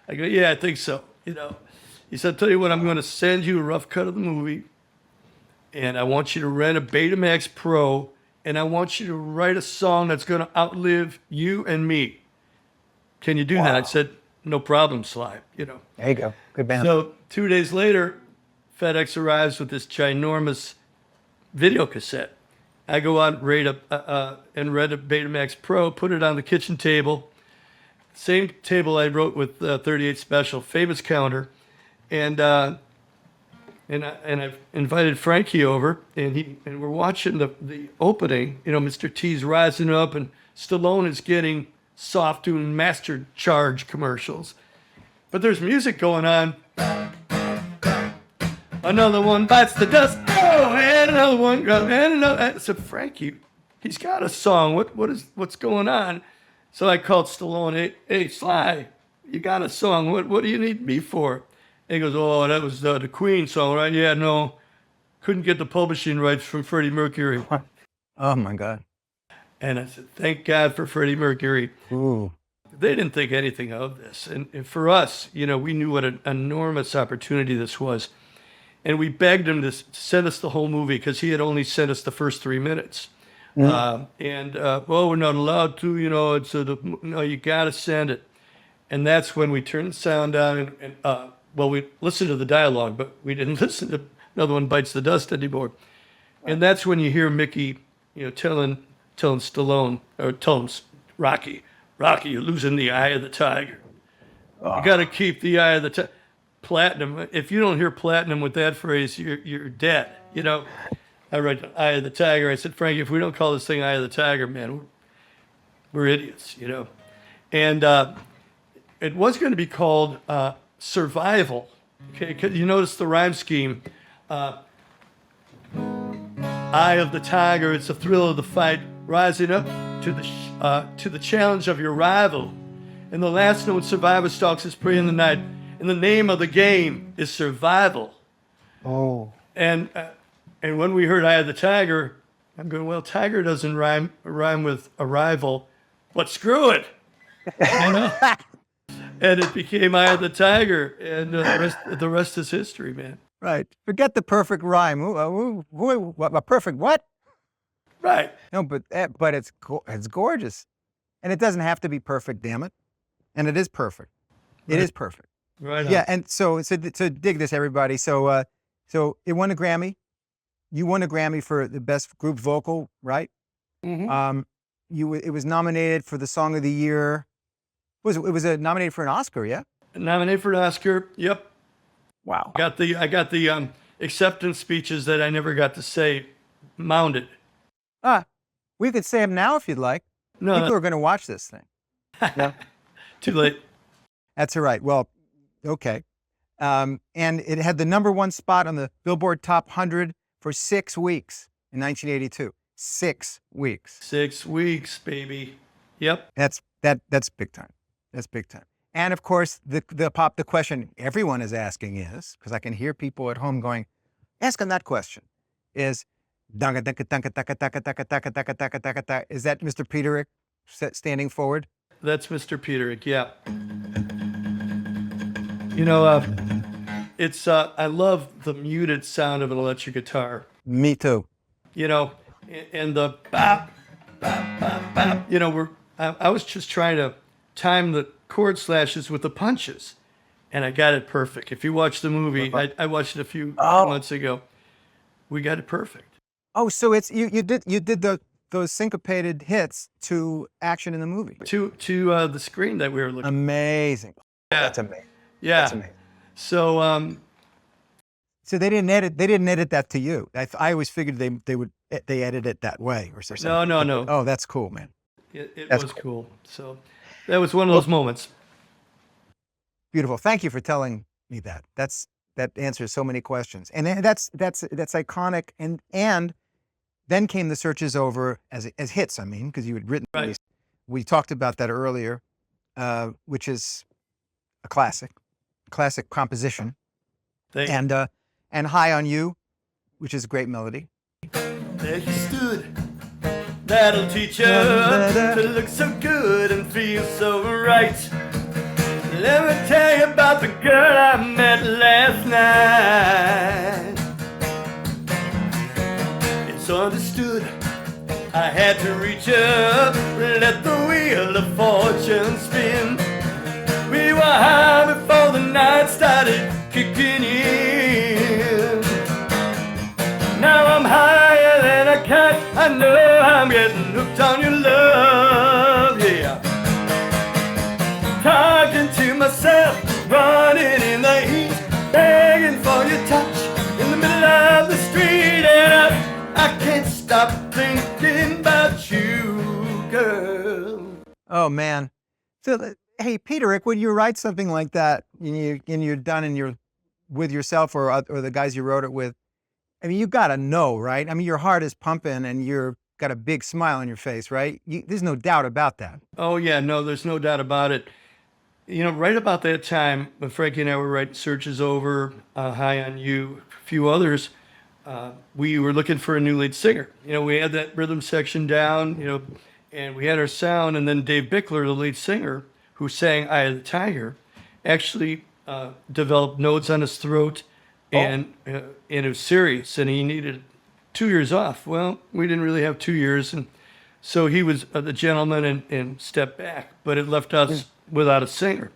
B: I go, yeah, I think so. He said, I'll tell you what, I'm going to send you a rough cut of the movie, and I want you to rent a Betamax Pro, and I want you to write a song that's going to outlive you and me. Can you do that? I said, no problem, Sly.
A: There you go. Good band.
B: So 2 days later, FedEx arrives with this ginormous video cassette. I go out and rent a Betamax Pro, put it on the kitchen table. Same table I wrote with 38 Special, famous counter. And I've invited Frankie over, and we're watching the opening. Mr. T's rising up, and Stallone is getting soft doing Master Charge commercials. But there's music going on. Another one bites the dust. Oh, and another one. And another. I said, Frankie, he's got a song. What's going on? So I called Stallone. Hey, Sly, you got a song. What do you need me for? And he goes, oh, that was the Queen song, right? Yeah, no, couldn't get the publishing rights from Freddie Mercury.
A: Oh my God.
B: And I said, thank God for Freddie Mercury.
A: Ooh.
B: They didn't think anything of this. And for us, we knew what an enormous opportunity this was. And we begged him to send us the whole movie because he had only sent us the first 3 minutes. Well, we're not allowed to, no, you got to send it. And that's when we turned the sound down and we listened to the dialogue, but we didn't listen to Another One Bites the Dust anymore. And that's when you hear Mickey, telling Stallone, or telling Rocky, you're losing the eye of the tiger. You got to keep the eye of the tiger. Platinum. If you don't hear platinum with that phrase, you're dead. I read Eye of the Tiger. I said, Frankie, if we don't call this thing Eye of the Tiger, man, we're idiots. And it was going to be called Survival. Okay, 'cause you notice the rhyme scheme. Eye of the tiger, it's the thrill of the fight, rising up to the challenge of your rival. And the last known survivor stalks his prey in the night. And the name of the game is survival.
A: Oh.
B: And when we heard Eye of the Tiger, I'm going, well, tiger doesn't rhyme with arrival, but screw it. And it became Eye of the Tiger, and the rest is history, man.
A: Right. Forget the perfect rhyme. A perfect what?
B: Right.
A: No, but it's gorgeous, and it doesn't have to be perfect. Damn it, and it is perfect. It is perfect.
B: Right.
A: Yeah, and so dig this, everybody. So it won a Grammy. You won a Grammy for the best group vocal, right?
B: Mm-hmm.
A: It was nominated for the Song of the Year. It was nominated for an Oscar, yeah?
B: Nominated for an Oscar. Yep.
A: Wow.
B: I got the acceptance speeches that I never got to say mounted.
A: We could say them now if you'd like.
B: No,
A: People are going to watch this thing.
B: No. Too late.
A: That's all right. Well, okay. And it had the #1 spot on the Billboard Top 100 for 6 weeks in 1982. 6 weeks.
B: 6 weeks, baby. Yep.
A: That's big time. That's big time. And of course, the question everyone is asking is, because I can hear people at home going, ask them that question, is, is that Mr. PETERIK standing forward?
B: That's Mr. PETERIK, yeah. It's I love the muted sound of an electric guitar.
A: Me too.
B: And the bop, bop, bop, bop. I was just trying to time the chord slashes with the punches, and I got it perfect. If you watch the movie, I watched it a few months ago. We got it perfect. Oh,
A: so it's you did those syncopated hits to action in the movie.
B: To the screen that we were looking.
A: Amazing.
B: Yeah.
A: That's amazing.
B: Yeah.
A: That's amazing.
B: So
A: so they didn't edit that to you. I always figured they edited it that way or something.
B: No.
A: Oh, that's cool, man.
B: It was cool. So that was one of those moments.
A: Beautiful. Thank you for telling me that. That answers so many questions. And that's iconic. And then came The Search Is Over as hits, because you had written these. We talked about that earlier, which is a classic composition. And High on You, which is a great melody.
B: There you stood, that'll teach you to look so good and feel so right. Let me tell you about the girl I met last night. It's understood I had to reach up, let the wheel of fortune spin. We were high before the night started kicking in. Now I'm higher than a kite, I know I'm getting hooked on your love, yeah. Talking to myself, running in the heat, begging for your touch in the middle of the street, and I can't stop thinking about you, girl.
A: Oh man. So, hey, PETERIK, when you write something like that and you're done and you're with yourself or the guys you wrote it with, I mean, you got to know, right? I mean, your heart is pumping and you're got a big smile on your face, right? There's no doubt about that.
B: Oh yeah, no, there's no doubt about it. You know, right about that time when Frankie and I were writing Search Is Over, High on You, a few others, we were looking for a new lead singer. You know, we had that rhythm section down, you know, and we had our sound, and then Dave Bickler, the lead singer, who sang Eye of the Tiger, actually developed nodes on his throat, and it was serious, and he needed 2 years off. Well, we didn't really have 2 years, and so he was the gentleman and stepped back, but it left us without a singer.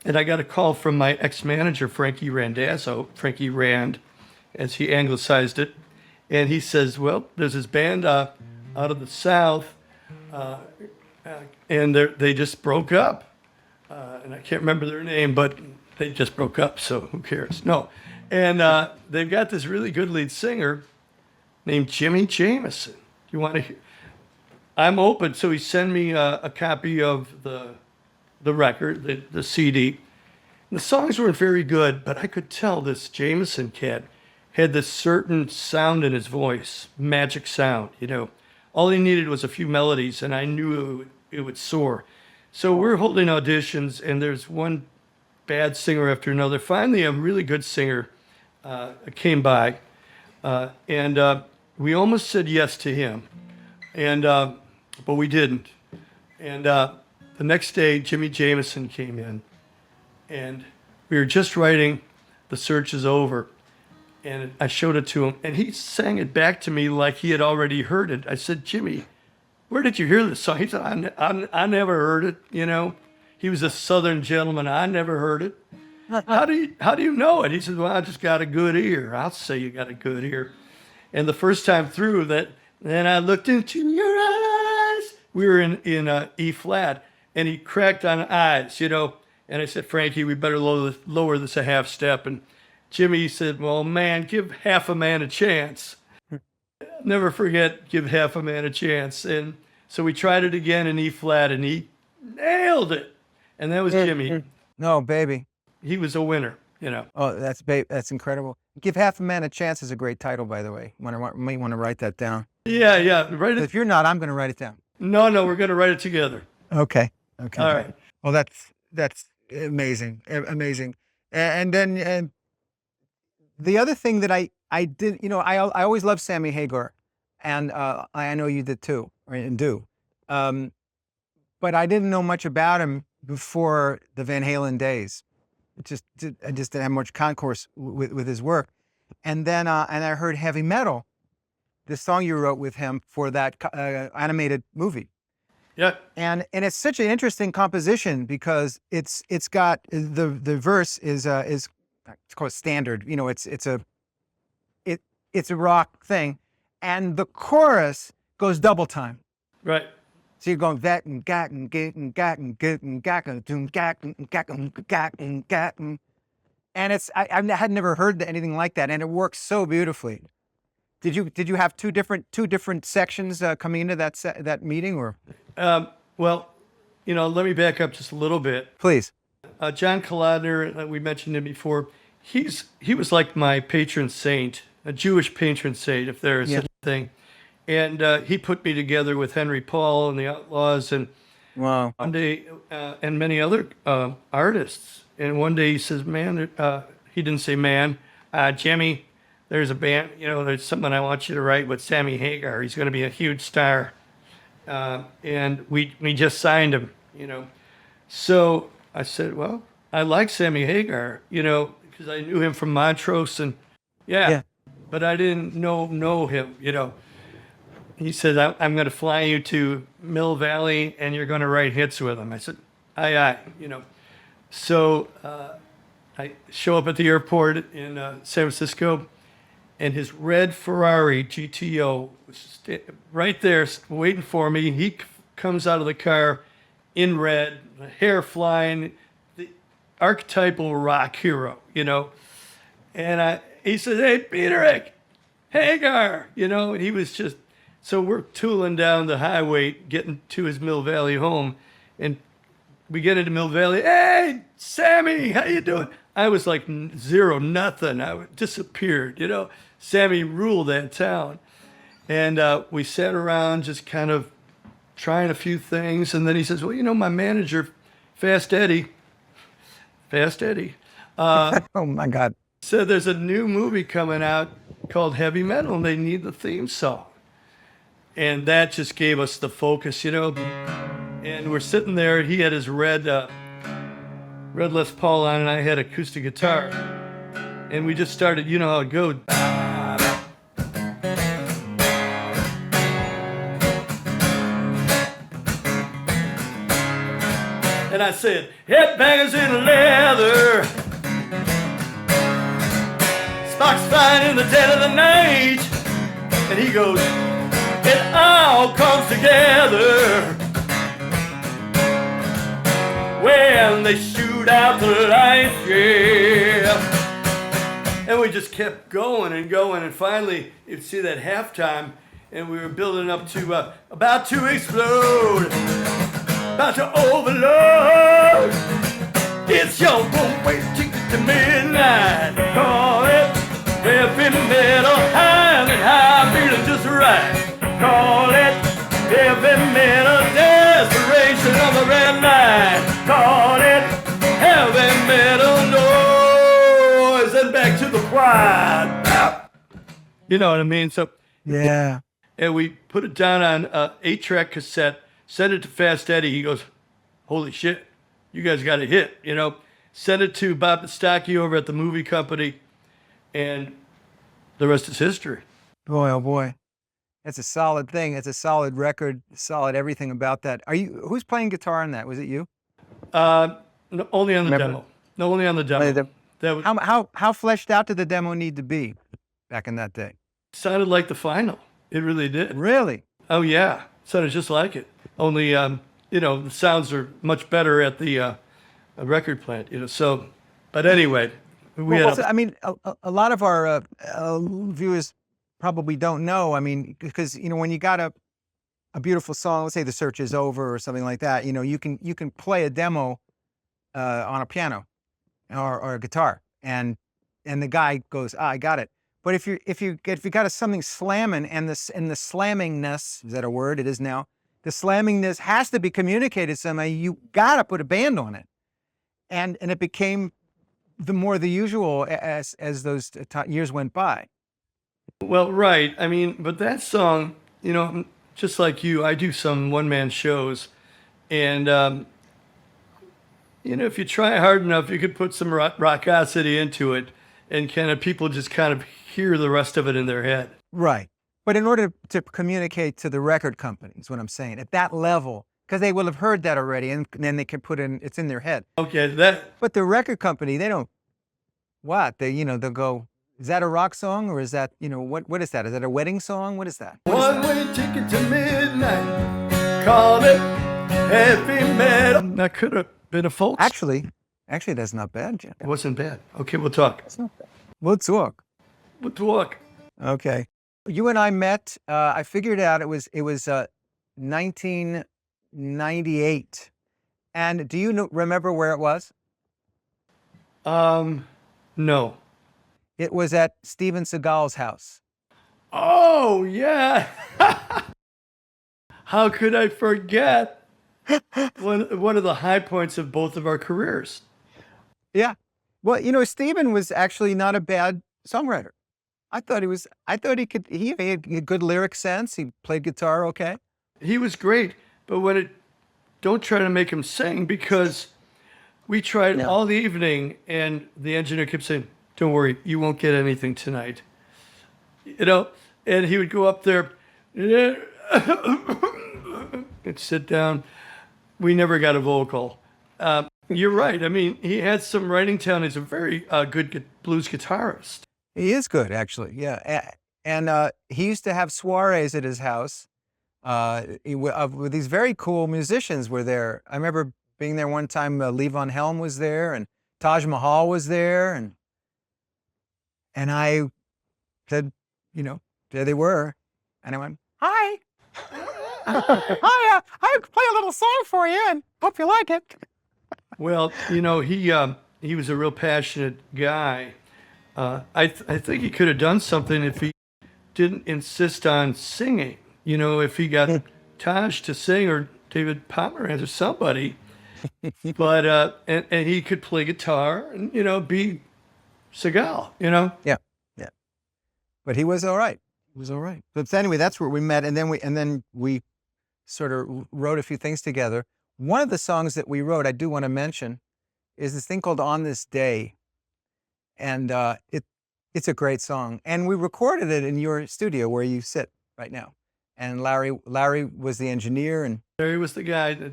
B: And I got a call from my ex-manager, Frankie Randazzo, Frankie Rand, as he anglicized it, and he says, well, there's this band out of the South, and they just broke up. And I can't remember their name, but they just broke up, so who cares? No. And they've got this really good lead singer named Jimmy Jamison. You want to hear? I'm open. So he sent me a copy of the record, the CD. And the songs weren't very good, but I could tell this Jamison kid had this certain sound in his voice, magic sound, you know. All he needed was a few melodies, and I knew it would soar. So we're holding auditions, and there's one bad singer after another. Finally, a really good singer came by, and we almost said yes to him, and but we didn't. And the next day, Jimmy Jamison came in, and we were just writing The Search Is Over, and I showed it to him, and he sang it back to me like he had already heard it. I said, Jimmy, where did you hear this song? He said, I never heard it, you know. He was a Southern gentleman. I never heard it. How do you know it? He said, well, I just got a good ear. I'll say you got a good ear. And the first time through that, then I looked into your eyes. We were in E flat, and he cracked on Ides, you know. And I said, Frankie, we better lower this a half step. And Jimmy said, well, man, give half a man a chance. Never forget, give half a man a chance. And so we tried it again in E flat, and he nailed it. And that was Jimmy.
A: No, baby.
B: He was a winner, you know.
A: Oh, that's incredible. Give Half a Man a Chance is a great title, by the way. You might want to write that down.
B: Yeah. Write it.
A: If you're not, I'm going to write it down.
B: No, we're going to write it together.
A: Okay.
B: All right.
A: Well, that's amazing. Amazing. And then the other thing that I did, you know, I always loved Sammy Hagar, and I know you did too, and do. But I didn't know much about him before the Van Halen days. I just didn't have much concourse with his work. And then and I heard Heavy Metal, the song you wrote with him for that animated movie.
B: Yeah.
A: And it's such an interesting composition because it's got the verse is it's called standard. You know, it's a rock thing, and the chorus goes double time.
B: Right.
A: So you're going that and gat and get and gat and get and gat and gat and gat and gat and gat and it's I had never heard anything like that, and it works so beautifully. Did you have two different sections coming into that meeting, or?
B: Well, you know, let me back up just a little bit.
A: Please.
B: John Kalodner, we mentioned him before. He was like my patron saint, a Jewish patron saint, if there is such a thing. And he put me together with Henry Paul and the Outlaws, and
A: wow.
B: One day, and many other artists. And one day he says, "Man," he didn't say "man," Jimmy. There's a band, you know. There's something I want you to write with Sammy Hagar. He's going to be a huge star, and we just signed him, you know. So I said, "Well, I like Sammy Hagar, you know, because I knew him from Montrose, and yeah. But I didn't know him, you know." He said, I'm going to fly you to Mill Valley, and you're going to write hits with him. I said, aye, you know. So I show up at the airport in San Francisco, and his red Ferrari GTO was right there waiting for me. He comes out of the car in red, the hair flying, the archetypal rock hero, you know. And he said, hey, PETERIK, Hagar, you know, and he was just, so we're tooling down the highway, getting to his Mill Valley home, and we get into Mill Valley. Hey, Sammy, how you doing? I was like zero, nothing. I disappeared, you know. Sammy ruled that town. And we sat around just kind of trying a few things. And then he says, well, you know, my manager, Fast Eddie,
A: Oh my God.
B: said there's a new movie coming out called Heavy Metal and they need the theme song. And that just gave us the focus, you know. And we're sitting there. He had his red Les Paul on, and I had acoustic guitar. And we just started, you know how it goes. And I said, headbangers in leather, sparks flying in the dead of the night. And he goes, it all comes together when they shoot out the lights, yeah. And we just kept going and going, and finally, you'd see that halftime, and we were building up to about to explode, about to overload. It's your one-way ticket to midnight. Call it heavy metal, high and high, feeling just right. Call it heavy metal, desperation on the red line. Call it heavy metal noise, and back to the quad. You know what I mean? So
A: Yeah.
B: and we put it down on an 8-track cassette, sent it to Fast Eddie. He goes, holy shit, you guys got a hit, you know. Sent it to Bob Stocky over at the movie company, and the rest is history.
A: Boy, oh boy. That's a solid thing. It's a solid record, solid everything about that. Who's playing guitar on that? Was it you?
B: No, only on the
A: Remember?
B: demo. No, only on the demo. That was,
A: How fleshed out did the demo need to be back in that day?
B: sounded like the final. It really did.
A: Really?
B: Oh yeah, sounded just like it. Only you know, the sounds are much better at the record plant. You know, so. But anyway, we had.
A: I mean, a lot of our viewers probably don't know. I mean, because you know, when you got a beautiful song, let's say "The Search Is Over" or something like that, you know, you can play a demo on a piano or a guitar, and the guy goes, I got it. But if you got something slamming and the slammingness, is that a word? It is now. The slammingness has to be communicated somehow. You gotta put a band on it, and it became the usual as those years went by.
B: Well, right. I mean, but that song, you know, just like you, I do some one-man shows, and you know, if you try hard enough, you could put some rockosity into it, and people just kind of hear the rest of it in their head.
A: Right. But in order to communicate to the record companies, what I'm saying, at that level, because they will have heard that already, and then they can put it's in their head.
B: Okay, that.
A: But the record company, they don't. What they'll go. Is that a rock song, or is that what is that? Is that a wedding song? What is that?
B: One-way ticket to midnight. Call it heavy metal. That could have been a folk.
A: Actually, that's not bad, Jim.
B: It wasn't bad. Okay, we'll talk.
A: That's not bad. We'll talk.
B: We'll talk.
A: Okay. You and I met. I figured out it was 1998. And do you remember where it was?
B: No.
A: It was at Steven Seagal's house.
B: Oh yeah. How could I forget? One of the high points of both of our careers.
A: Yeah. Well, Steven was actually not a bad songwriter. I thought he had a good lyric sense. He played guitar okay.
B: He was great, but don't try to make him sing, because we tried all the evening and the engineer kept saying, don't worry, you won't get anything tonight. You know, and he would go up there and sit down. We never got a vocal. You're right. I mean, he had some writing talent. He's a very good blues guitarist.
A: He is good, actually. Yeah. And he used to have soirees at his house. With these very cool musicians were there. I remember being there one time. Lee Von Helm was there, and Taj Mahal was there, and I said, there they were, and I went, hi. Hi, I play a little song for you, and hope you like it.
B: Well, he he was a real passionate guy. I think he could have done something if he didn't insist on singing. You know, if he got Taj to sing or David Pomeranz or somebody, but and he could play guitar and, you know, be Segal, you know.
A: Yeah, yeah. But he was all right. He was all right. But anyway, that's where we met, and then we sort of wrote a few things together. One of the songs that we wrote, I do want to mention, is this thing called "On This Day," and it's a great song. And we recorded it in your studio where you sit right now. And Larry was the engineer, and
B: Larry was the guy that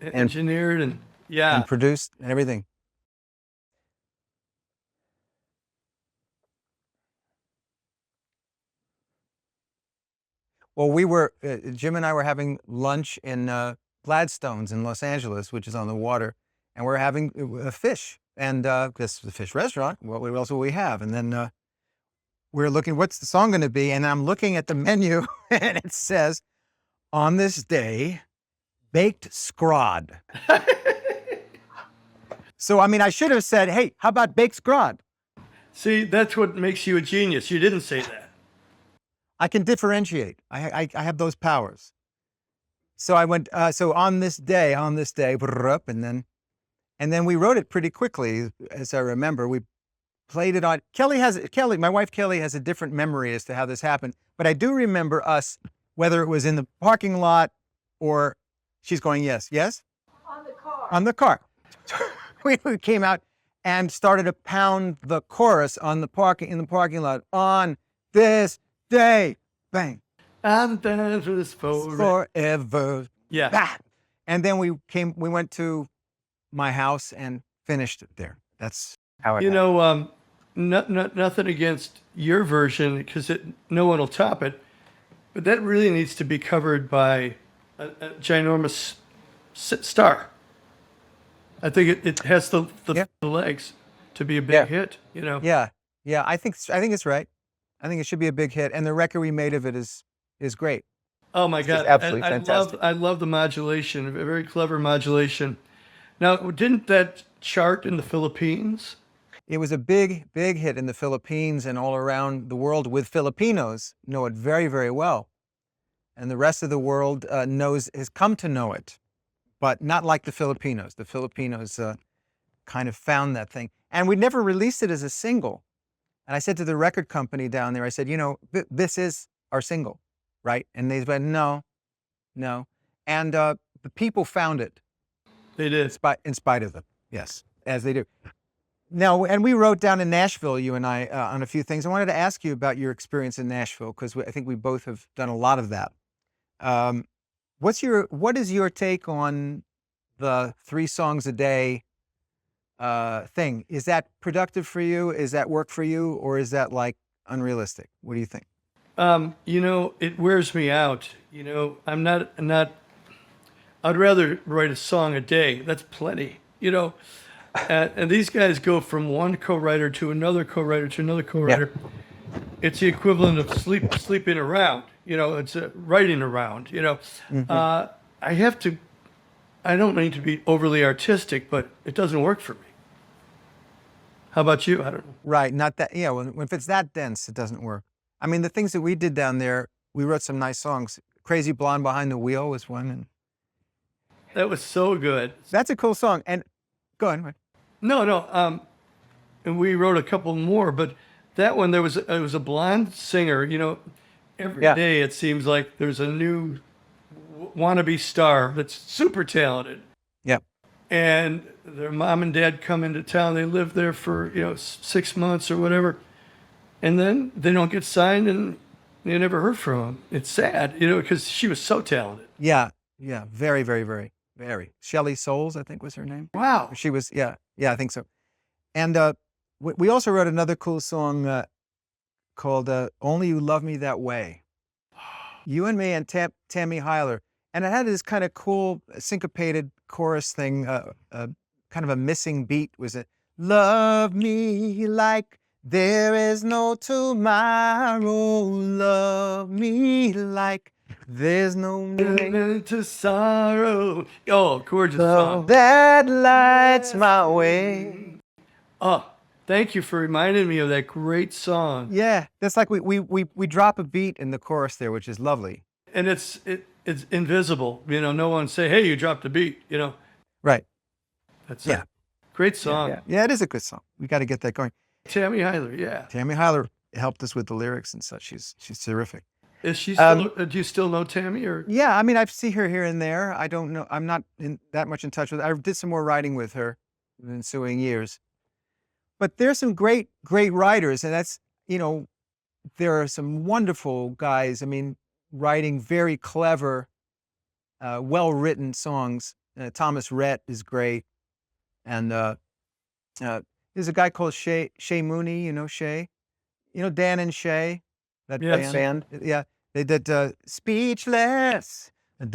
B: engineered and yeah,
A: and produced and everything. Well, we were Jim and I were having lunch in Gladstone's in Los Angeles, which is on the water, and we're having a fish, and this the fish restaurant. What else will we have? And then we're looking, what's the song going to be? And I'm looking at the menu, and it says, "On This Day, Baked Scrod." So, I mean, I should have said, "Hey, how about baked scrod?"
B: see, that's what makes you a genius. You didn't say that.
A: I can differentiate. I have those powers. So I went, so on this day, and then we wrote it pretty quickly, as I remember. We played it on, my wife Kelly has a different memory as to how this happened, but I do remember us, whether it was in the parking lot or, she's going, yes? On the car. On the car. We came out and started to pound the chorus in the parking lot. On this day, bang.
B: I'm done for this
A: Forever.
B: Yeah.
A: Bah! And then we went to my house and finished it there. That's how it
B: You
A: happened.
B: know, nothing against your version because no one will top it, but that really needs to be covered by a ginormous star. I think it has the legs to be a big hit, you know.
A: Yeah. I think it's right. I think it should be a big hit, and the record we made of it is great.
B: Oh my God,
A: absolutely fantastic.
B: I love the modulation, a very clever modulation. Now, didn't that chart in the Philippines?
A: It was a big hit in the Philippines and all around the world, with Filipinos know it very, very well. And the rest of the world has come to know it, but not like the Filipinos. The Filipinos kind of found that thing. And we never released it as a single. And I said to the record company down there, I said, you know, this is our single, right? And they said, no. And the people found it.
B: They did.
A: In spite of them, yes, as they do. Now, and we wrote down in Nashville, you and I, on a few things. I wanted to ask you about your experience in Nashville, because I think we both have done a lot of that. What is your take on the 3 songs a day thing? Is that productive for you? Is that work for you? Or is that like unrealistic? What do you think?
B: You know, it wears me out. You know, I'm not, I'd rather write a song a day. That's plenty, you know. And these guys go from one co-writer to another co-writer to another co-writer. Yeah. It's the equivalent of sleeping around, you know, it's writing around, you know. Mm-hmm. I don't mean to be overly artistic, but it doesn't work for me. How about you? I don't know.
A: Right, not that, yeah, when if it's that dense, it doesn't work. I mean, the things that we did down there, we wrote some nice songs. Crazy Blonde Behind the Wheel was one. And
B: that was so good.
A: That's a cool song. And go on.
B: No. And we wrote a couple more, but that one, it was a blonde singer, you know, every day it seems like there's a new wannabe star that's super talented.
A: Yep.
B: And their mom and dad come into town. They live there for, 6 months or whatever. And then they don't get signed and they never heard from them. It's sad, because she was so talented.
A: Yeah. Very, very, very, very. Shelley Souls, I think was her name.
B: Wow.
A: She was, yeah, I think so. And we also wrote another cool song called Only You Love Me That Way. You and me and Tammy Hyler. And it had this kind of cool syncopated chorus thing, kind of a missing beat. Was it, love me like there is no tomorrow, love me like there's no
B: end to sorrow. Oh, gorgeous song.
A: That lights my way.
B: Oh, thank you for reminding me of that great song.
A: Yeah, that's like we drop a beat in the chorus there, which is lovely.
B: And it's invisible. No one say, "Hey, you dropped a beat."
A: Right.
B: That's
A: Yeah.
B: a great song.
A: Yeah, it is a good song. We got to get that going.
B: Tammy Hyler, yeah.
A: Tammy Hagar helped us with the lyrics and such. She's terrific.
B: Is she still? Do you still know Tammy or?
A: Yeah, I mean, I see her here and there. I don't know. I'm not that much in touch with her. I did some more writing with her in the ensuing years. But there's some great writers, and that's, there are some wonderful guys. I mean, writing very clever, well-written songs. Thomas Rhett is great. And there's a guy called Shay Mooney, Shay? Dan and Shay, that
B: Yes.
A: band? Yeah, they did Speechless. Yeah,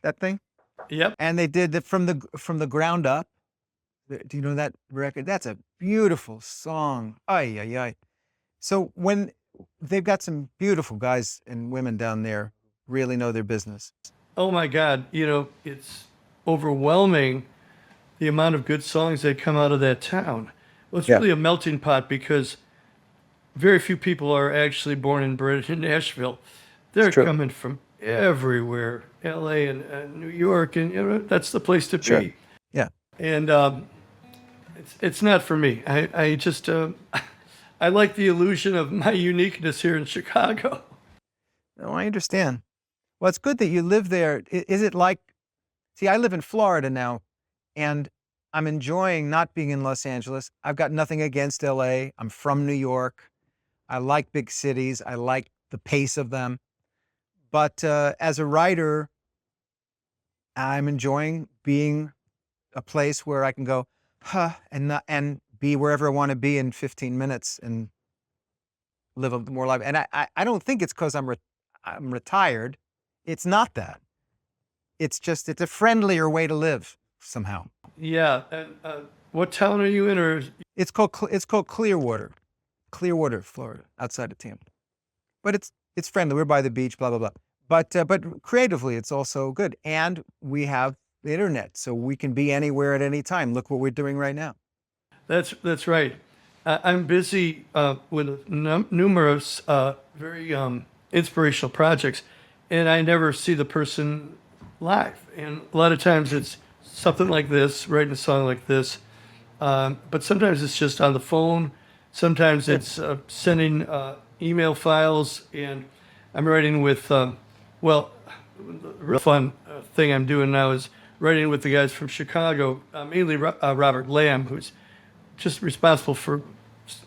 A: that thing.
B: Yep.
A: And they did from the ground up. Do you know that record? That's a beautiful song. Ay, ay, ay. So when they've got some beautiful guys and women down there, really know their business.
B: Oh my God, it's overwhelming the amount of good songs that come out of that town. Well, it's really a melting pot because very few people are actually born and bred in Nashville. They're coming from everywhere, LA and New York, and that's the place to be.
A: Yeah.
B: And it's not for me. I just I like the illusion of my uniqueness here in Chicago.
A: No, I understand. Well, it's good that you live there. Is it like, see, I live in Florida now, and I'm enjoying not being in Los Angeles. I've got nothing against LA. I'm from New York. I like big cities. I like the pace of them. But as a writer, I'm enjoying being a place where I can go, and be wherever I want to be in 15 minutes and live a more life. And I don't think it's because I'm retired. It's not that. It's just, it's a friendlier way to live somehow.
B: Yeah. And what town are you in? Or
A: It's called Clearwater, Florida, outside of Tampa. But it's friendly. We're by the beach, blah, blah, blah. But creatively, it's also good. And we have the internet, so we can be anywhere at any time. Look what we're doing right now.
B: That's right. I'm busy with numerous very inspirational projects, and I never see the person live. And a lot of times it's something like this, writing a song like this. But sometimes it's just on the phone. Sometimes it's sending email files, and I'm writing with, the real fun thing I'm doing now is writing with the guys from Chicago, mainly Robert Lamb, who's just responsible for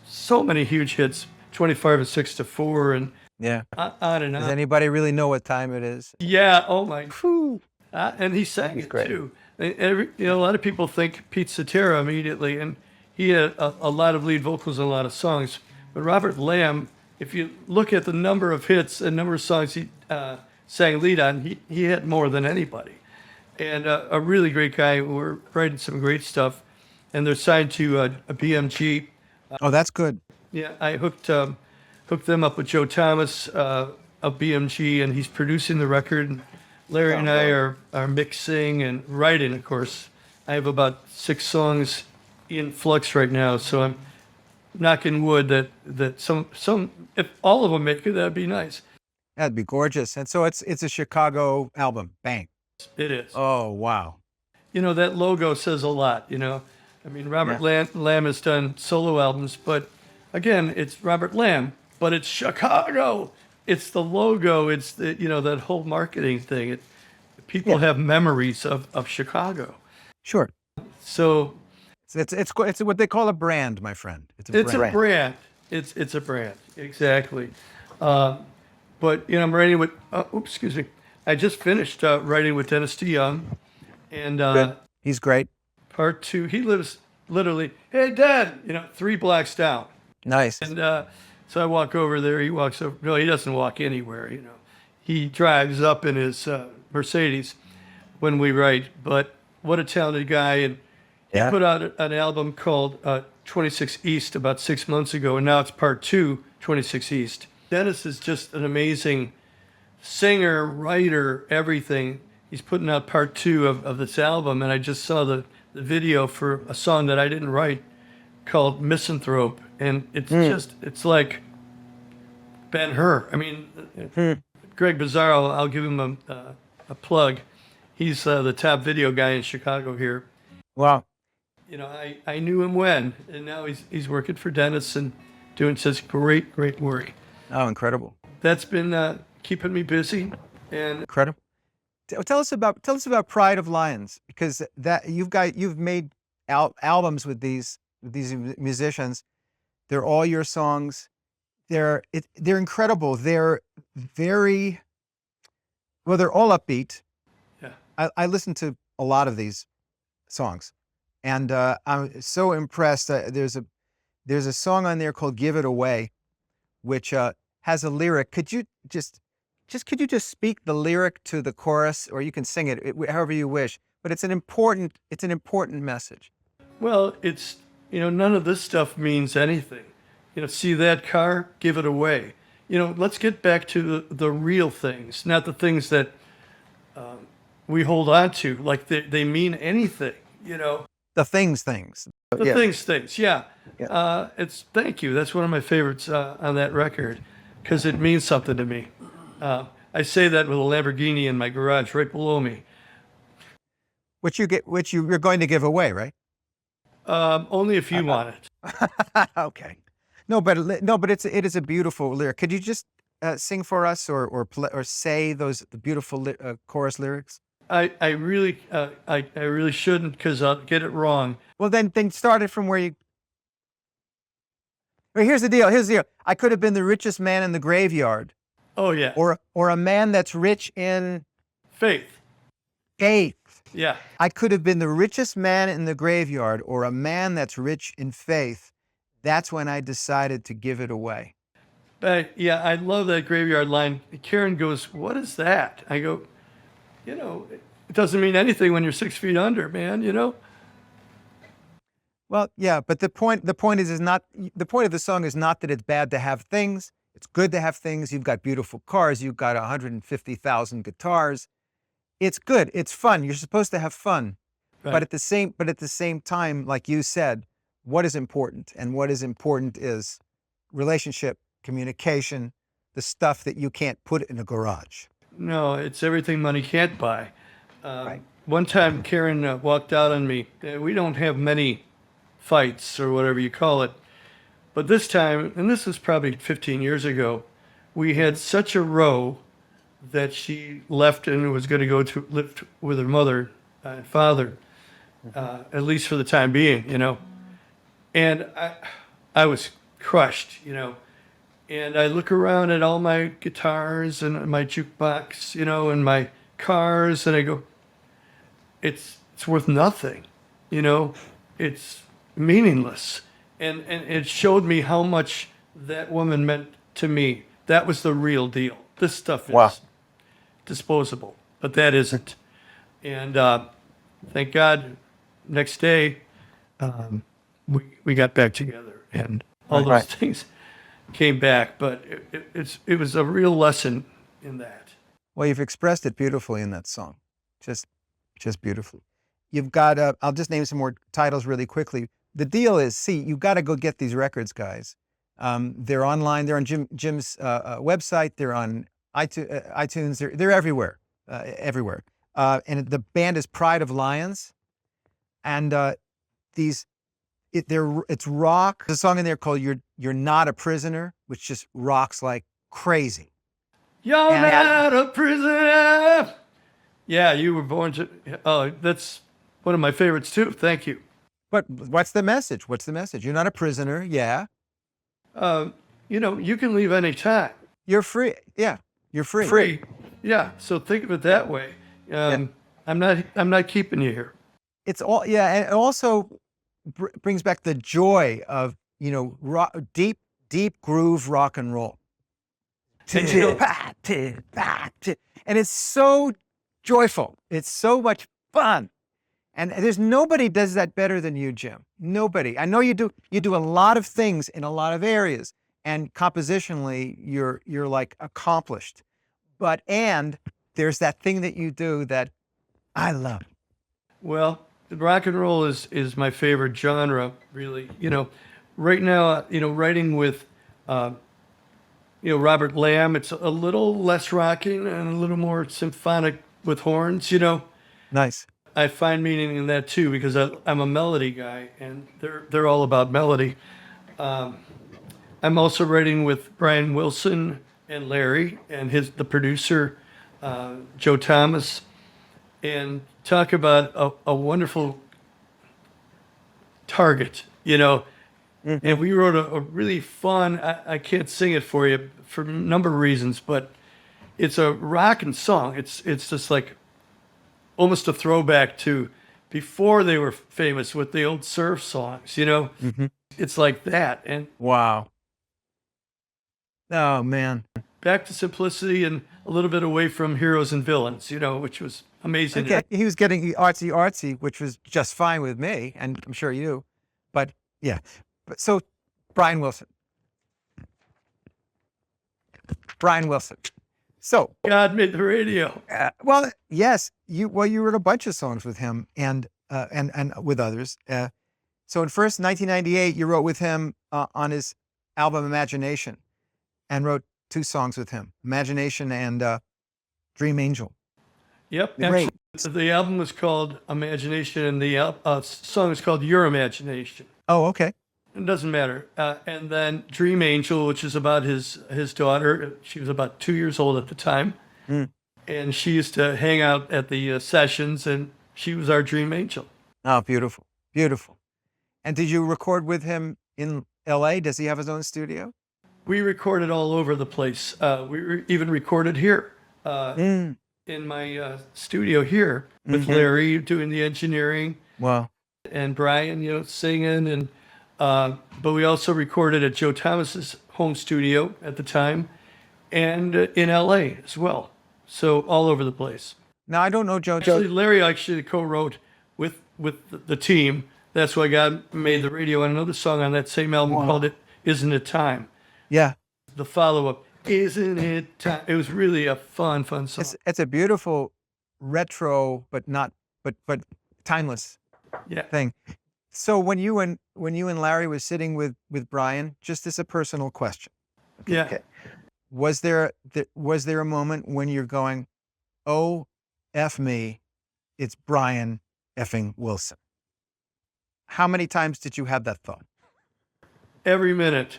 B: so many huge hits, 25 and 6 to 4, and
A: Yeah.
B: on and on.
A: Does anybody really know what time it is?
B: Yeah, oh my. And he sang it
A: great.
B: too. A lot of people think Pete Cetera immediately, and he had a lot of lead vocals in a lot of songs. But Robert Lamb, if you look at the number of hits and number of songs he sang lead on, he had more than anybody. And a really great guy. We're writing some great stuff, and they're signed to a BMG.
A: Oh, that's good.
B: Yeah, I hooked them up with Joe Thomas of BMG, and he's producing the record. And Larry and I are mixing and writing, of course. I have about 6 songs in flux right now, so I'm knocking wood that some if all of them make it, that'd be nice.
A: That'd be gorgeous. And so it's a Chicago album. Bang.
B: It is.
A: Oh, wow.
B: That logo says a lot. I mean, Robert Lamb has done solo albums, but again, it's Robert Lamb, but it's Chicago. It's the logo. It's the that whole marketing thing. People have memories of Chicago.
A: Sure.
B: So
A: It's what they call a brand, my friend. It's a brand.
B: It's a brand. Exactly. But I'm writing with. Excuse me. I just finished writing with Dennis DeYoung, and
A: Good. He's great.
B: part 2. He lives literally, hey Dad, 3 blocks down.
A: Nice.
B: And so I walk over there. He walks over. No, he doesn't walk anywhere. He drives up in his Mercedes when we write. But what a talented guy! And he put out an album called 26 East about 6 months ago, and now it's part 2, 26 East. Dennis is just an amazing singer, writer, everything. He's putting out part 2 of this album, and I just saw the the video for a song that I didn't write called Misanthrope. And it's it's like Ben-Hur. I mean, Greg Bizzaro, I'll give him a plug. He's the top video guy in Chicago here.
A: Wow.
B: You know, I knew him when, and now he's working for Dennis and doing such great work.
A: Oh, incredible.
B: That's been keeping me busy. And
A: Incredible. Tell us about Pride of Lions, because that you've made albums with these musicians. They're all your songs. They're incredible. They're very well. They're all upbeat.
B: yeah,
A: I listen to a lot of these songs, and I'm so impressed. There's a song on there called "Give It Away," which has a lyric. Could you just speak the lyric to the chorus, or you can sing it however you wish? But it's an important message.
B: well, it's, you know, none of this stuff means anything. You know, see that car? Give it away. You know, let's get back to the real things, not the things that we hold on to, like they mean anything, you know.
A: The things.
B: The
A: Yeah.
B: things, yeah. It's, thank you. That's one of my favorites on that record, because it means something to me. I say that with a Lamborghini in my garage right below me.
A: Which you're going to give away, right?
B: Only if you want it.
A: Okay. No, but it is a beautiful lyric. Could you just sing for us, or play, or say those beautiful chorus lyrics?
B: I really shouldn't, because I'll get it wrong.
A: Well, then start it from where you. Well, here's the deal. I could have been the richest man in the graveyard,
B: Oh yeah.
A: or a man that's rich in
B: Faith.
A: faith.
B: Yeah.
A: I could have been the richest man in the graveyard, or a man that's rich in faith. That's when I decided to give it away.
B: Yeah, I love that graveyard line. Karen goes, "What is that?" I go, "You know, it doesn't mean anything when you're 6 feet under, man, you know?"
A: Well, yeah, but the point is not the point of the song is not that it's bad to have things. It's good to have things. You've got beautiful cars. You've got 150,000 guitars. It's good. It's fun. You're supposed to have fun.
B: Right.
A: But at the same time, like you said, what is important? And what is important is relationship, communication, the stuff that you can't put in a garage.
B: No, it's everything money can't buy.
A: Right.
B: One time Karen walked out on me. We don't have many fights or whatever you call it. But this time, and this is probably 15 years ago, we had such a row that she left and was going to go to live with her mother and father, at least for the time being, you know. And I was crushed, you know. And I look around at all my guitars and my jukebox, you know, and my cars, and I go, it's worth nothing, you know. It's meaningless. And it showed me how much that woman meant to me. That was the real deal. This stuff is disposable, but that isn't. And thank God, next day, we got back together, and all those things came back. But it was a real lesson in that.
A: Well, you've expressed it beautifully in that song, just beautifully. You've got. I'll just name some more titles really quickly. The deal is, you've got to go get these records, guys. They're online. They're on Jim's website. They're on iTunes. They're everywhere, everywhere. And the band is Pride of Lions, and it's rock. There's a song in there called "You're Not a Prisoner," which just rocks like crazy.
B: You're not a prisoner. Yeah, you were born to. Oh, that's one of my favorites too. Thank you.
A: But what's the message? What's the message? You're not a prisoner. Yeah.
B: You know, you can leave any time.
A: You're free. Yeah. You're free.
B: Free. Yeah. So think of it that way. I'm not keeping you here.
A: It's all, yeah. And it also brings back the joy of, you know, deep groove rock and roll. And it's so joyful. It's so much fun. And there's nobody does that better than you, Jim. Nobody. I know you do a lot of things in a lot of areas, and compositionally you're like accomplished. And there's that thing that you do that I love.
B: Well, rock and roll is my favorite genre, really. Right now, writing with, Robert Lamb, it's a little less rocking and a little more symphonic with horns,
A: Nice.
B: I find meaning in that too, because I'm a melody guy, and they're all about melody. I'm also writing with Brian Wilson and Larry and the producer, Joe Thomas, and talk about a wonderful target, And we wrote a really fun, I can't sing it for you for a number of reasons, but it's a rockin' song. It's just like almost a throwback to before they were famous with the old surf songs, It's like that. And
A: Wow. Oh, man.
B: back to simplicity and a little bit away from heroes and villains, which was amazing.
A: Okay. He was getting artsy, which was just fine with me, and I'm sure you. But yeah. So, Brian Wilson. So,
B: God made the radio.
A: well, yes, you wrote a bunch of songs with him and with others. So in first 1998, you wrote with him on his album Imagination, and wrote 2 songs with him, Imagination and Dream Angel.
B: Yep.
A: Great.
B: Actually, the album was called Imagination, and the song is called Your Imagination.
A: Oh, okay.
B: It doesn't matter. And then Dream Angel, which is about his daughter. She was about 2 years old at the time. And she used to hang out at the sessions, and she was our dream angel.
A: Oh, beautiful. Beautiful. And did you record with him in LA? Does he have his own studio?
B: We recorded all over the place. We even recorded here in my studio here with Larry doing the engineering.
A: Wow.
B: And Brian, singing. And but we also recorded at Joe Thomas's home studio at the time, and in LA as well. So all over the place.
A: Now, I don't know Joe.
B: Actually, Larry actually co-wrote with the team. That's why God made the radio. And another song on that same album called it "Isn't It Time?"
A: Yeah.
B: The follow-up, "Isn't It Time?" It was really a fun song.
A: It's a beautiful retro, but timeless thing. So when you and Larry was sitting with Brian, just as a personal question,
B: Yeah.
A: was there a moment when you're going, "Oh, F me, it's Brian effing Wilson"? How many times did you have that thought?
B: Every minute.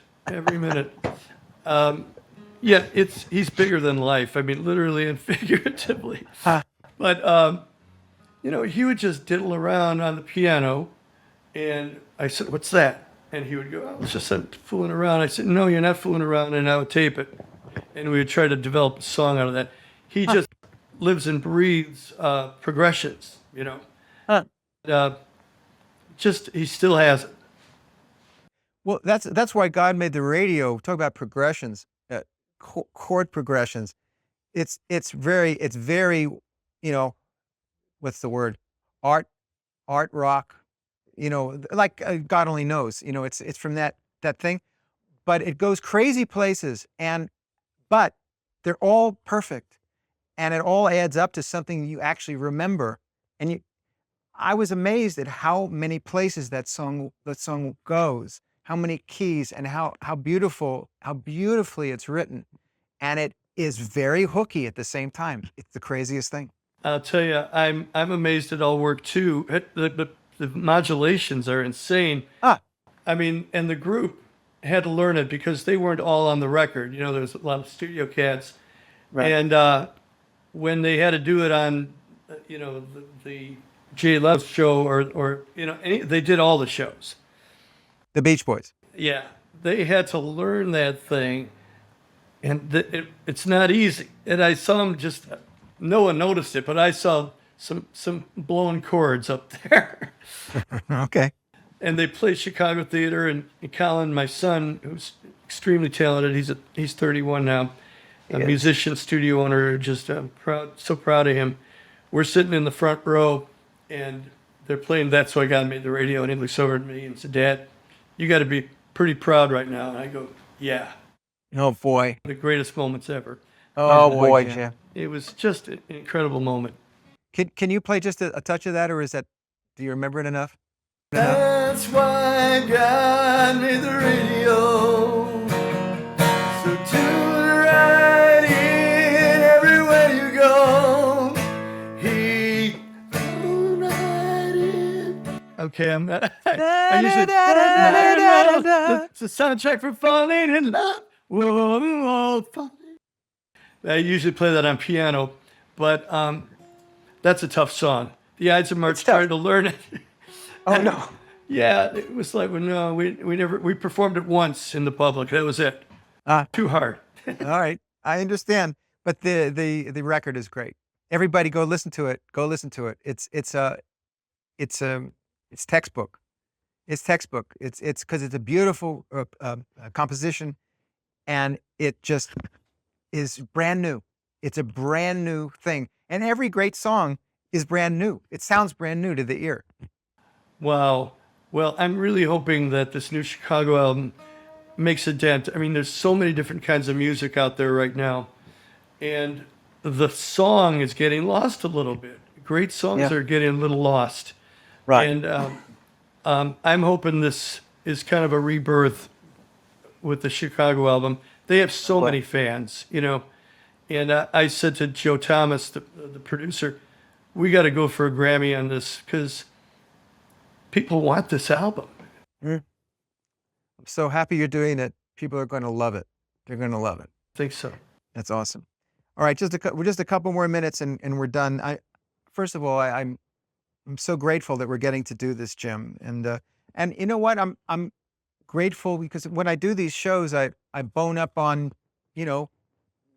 B: Yeah, he's bigger than life. I mean, literally and figuratively.
A: Huh.
B: But he would just diddle around on the piano, and I said, "What's that?" And he would go, "I was just fooling around." I said, "No, you're not fooling around," and I would tape it, and we would try to develop a song out of that. He just lives and breathes progressions,
A: Huh.
B: He still has it.
A: Well, that's why God made the radio. Talk about progressions, chord progressions. It's very, what's the word? Art rock. Like God only knows. It's from that thing, but it goes crazy places, but they're all perfect, and it all adds up to something you actually remember. And I was amazed at how many places that song goes, how many keys, and how beautifully it's written, and it is very hooky at the same time. It's the craziest thing.
B: I'll tell you, I'm amazed at all work too. The modulations are insane. I mean, and the group had to learn it because they weren't all on the record. There's a lot of studio cats,
A: Right.
B: And when they had to do it on, the J Love show or they did all the shows.
A: The Beach Boys.
B: Yeah, they had to learn that thing, and it's not easy. And I saw them no one noticed it, but I saw some blown chords up there.
A: Okay.
B: And they play Chicago Theater, and Colin, my son, who's extremely talented, he's 31 now, a musician, studio owner, just so proud of him. We're sitting in the front row, and they're playing That's Why God Made the Radio, and he looks over at me and said, "Dad, you got to be pretty proud right now." And I go, "Yeah."
A: Oh boy.
B: The greatest moments ever.
A: Oh boy, Jim.
B: It was just an incredible moment.
A: Can you play just a touch of that, or is that Do you remember it enough?
B: That's why God made the radio. So tune right in everywhere you go. He tune right in. Okay, I'm not. I usually. It's the soundtrack for falling in love. Whoa, whoa, falling. I usually play that on piano, but that's a tough song. The Ides of March, trying to learn it.
A: Oh no.
B: Yeah, it was like, well, no, we performed it once in the public. That was it. Too hard.
A: All right, I understand, but the record is great. Everybody, go listen to it. Go listen to it. It's textbook. It's textbook. It's because it's a beautiful composition, and it just is brand new. It's a brand new thing, and every great song is brand new. It sounds brand new to the ear.
B: Wow. Well, I'm really hoping that this new Chicago album makes a dent. I mean, there's so many different kinds of music out there right now, and the song is getting lost a little bit. Great songs are getting a little lost.
A: Right.
B: And I'm hoping this is kind of a rebirth with the Chicago album. They have so many fans, you know. And I said to Joe Thomas, the producer, we got to go for a Grammy on this because people want this album.
A: I'm so happy you're doing it. People are going to love it. They're going to love it.
B: I think so.
A: That's awesome. All right, we're just a couple more minutes and we're done. First of all, I'm so grateful that we're getting to do this, Jim. And you know what? I'm grateful because when I do these shows, I bone up on, you know,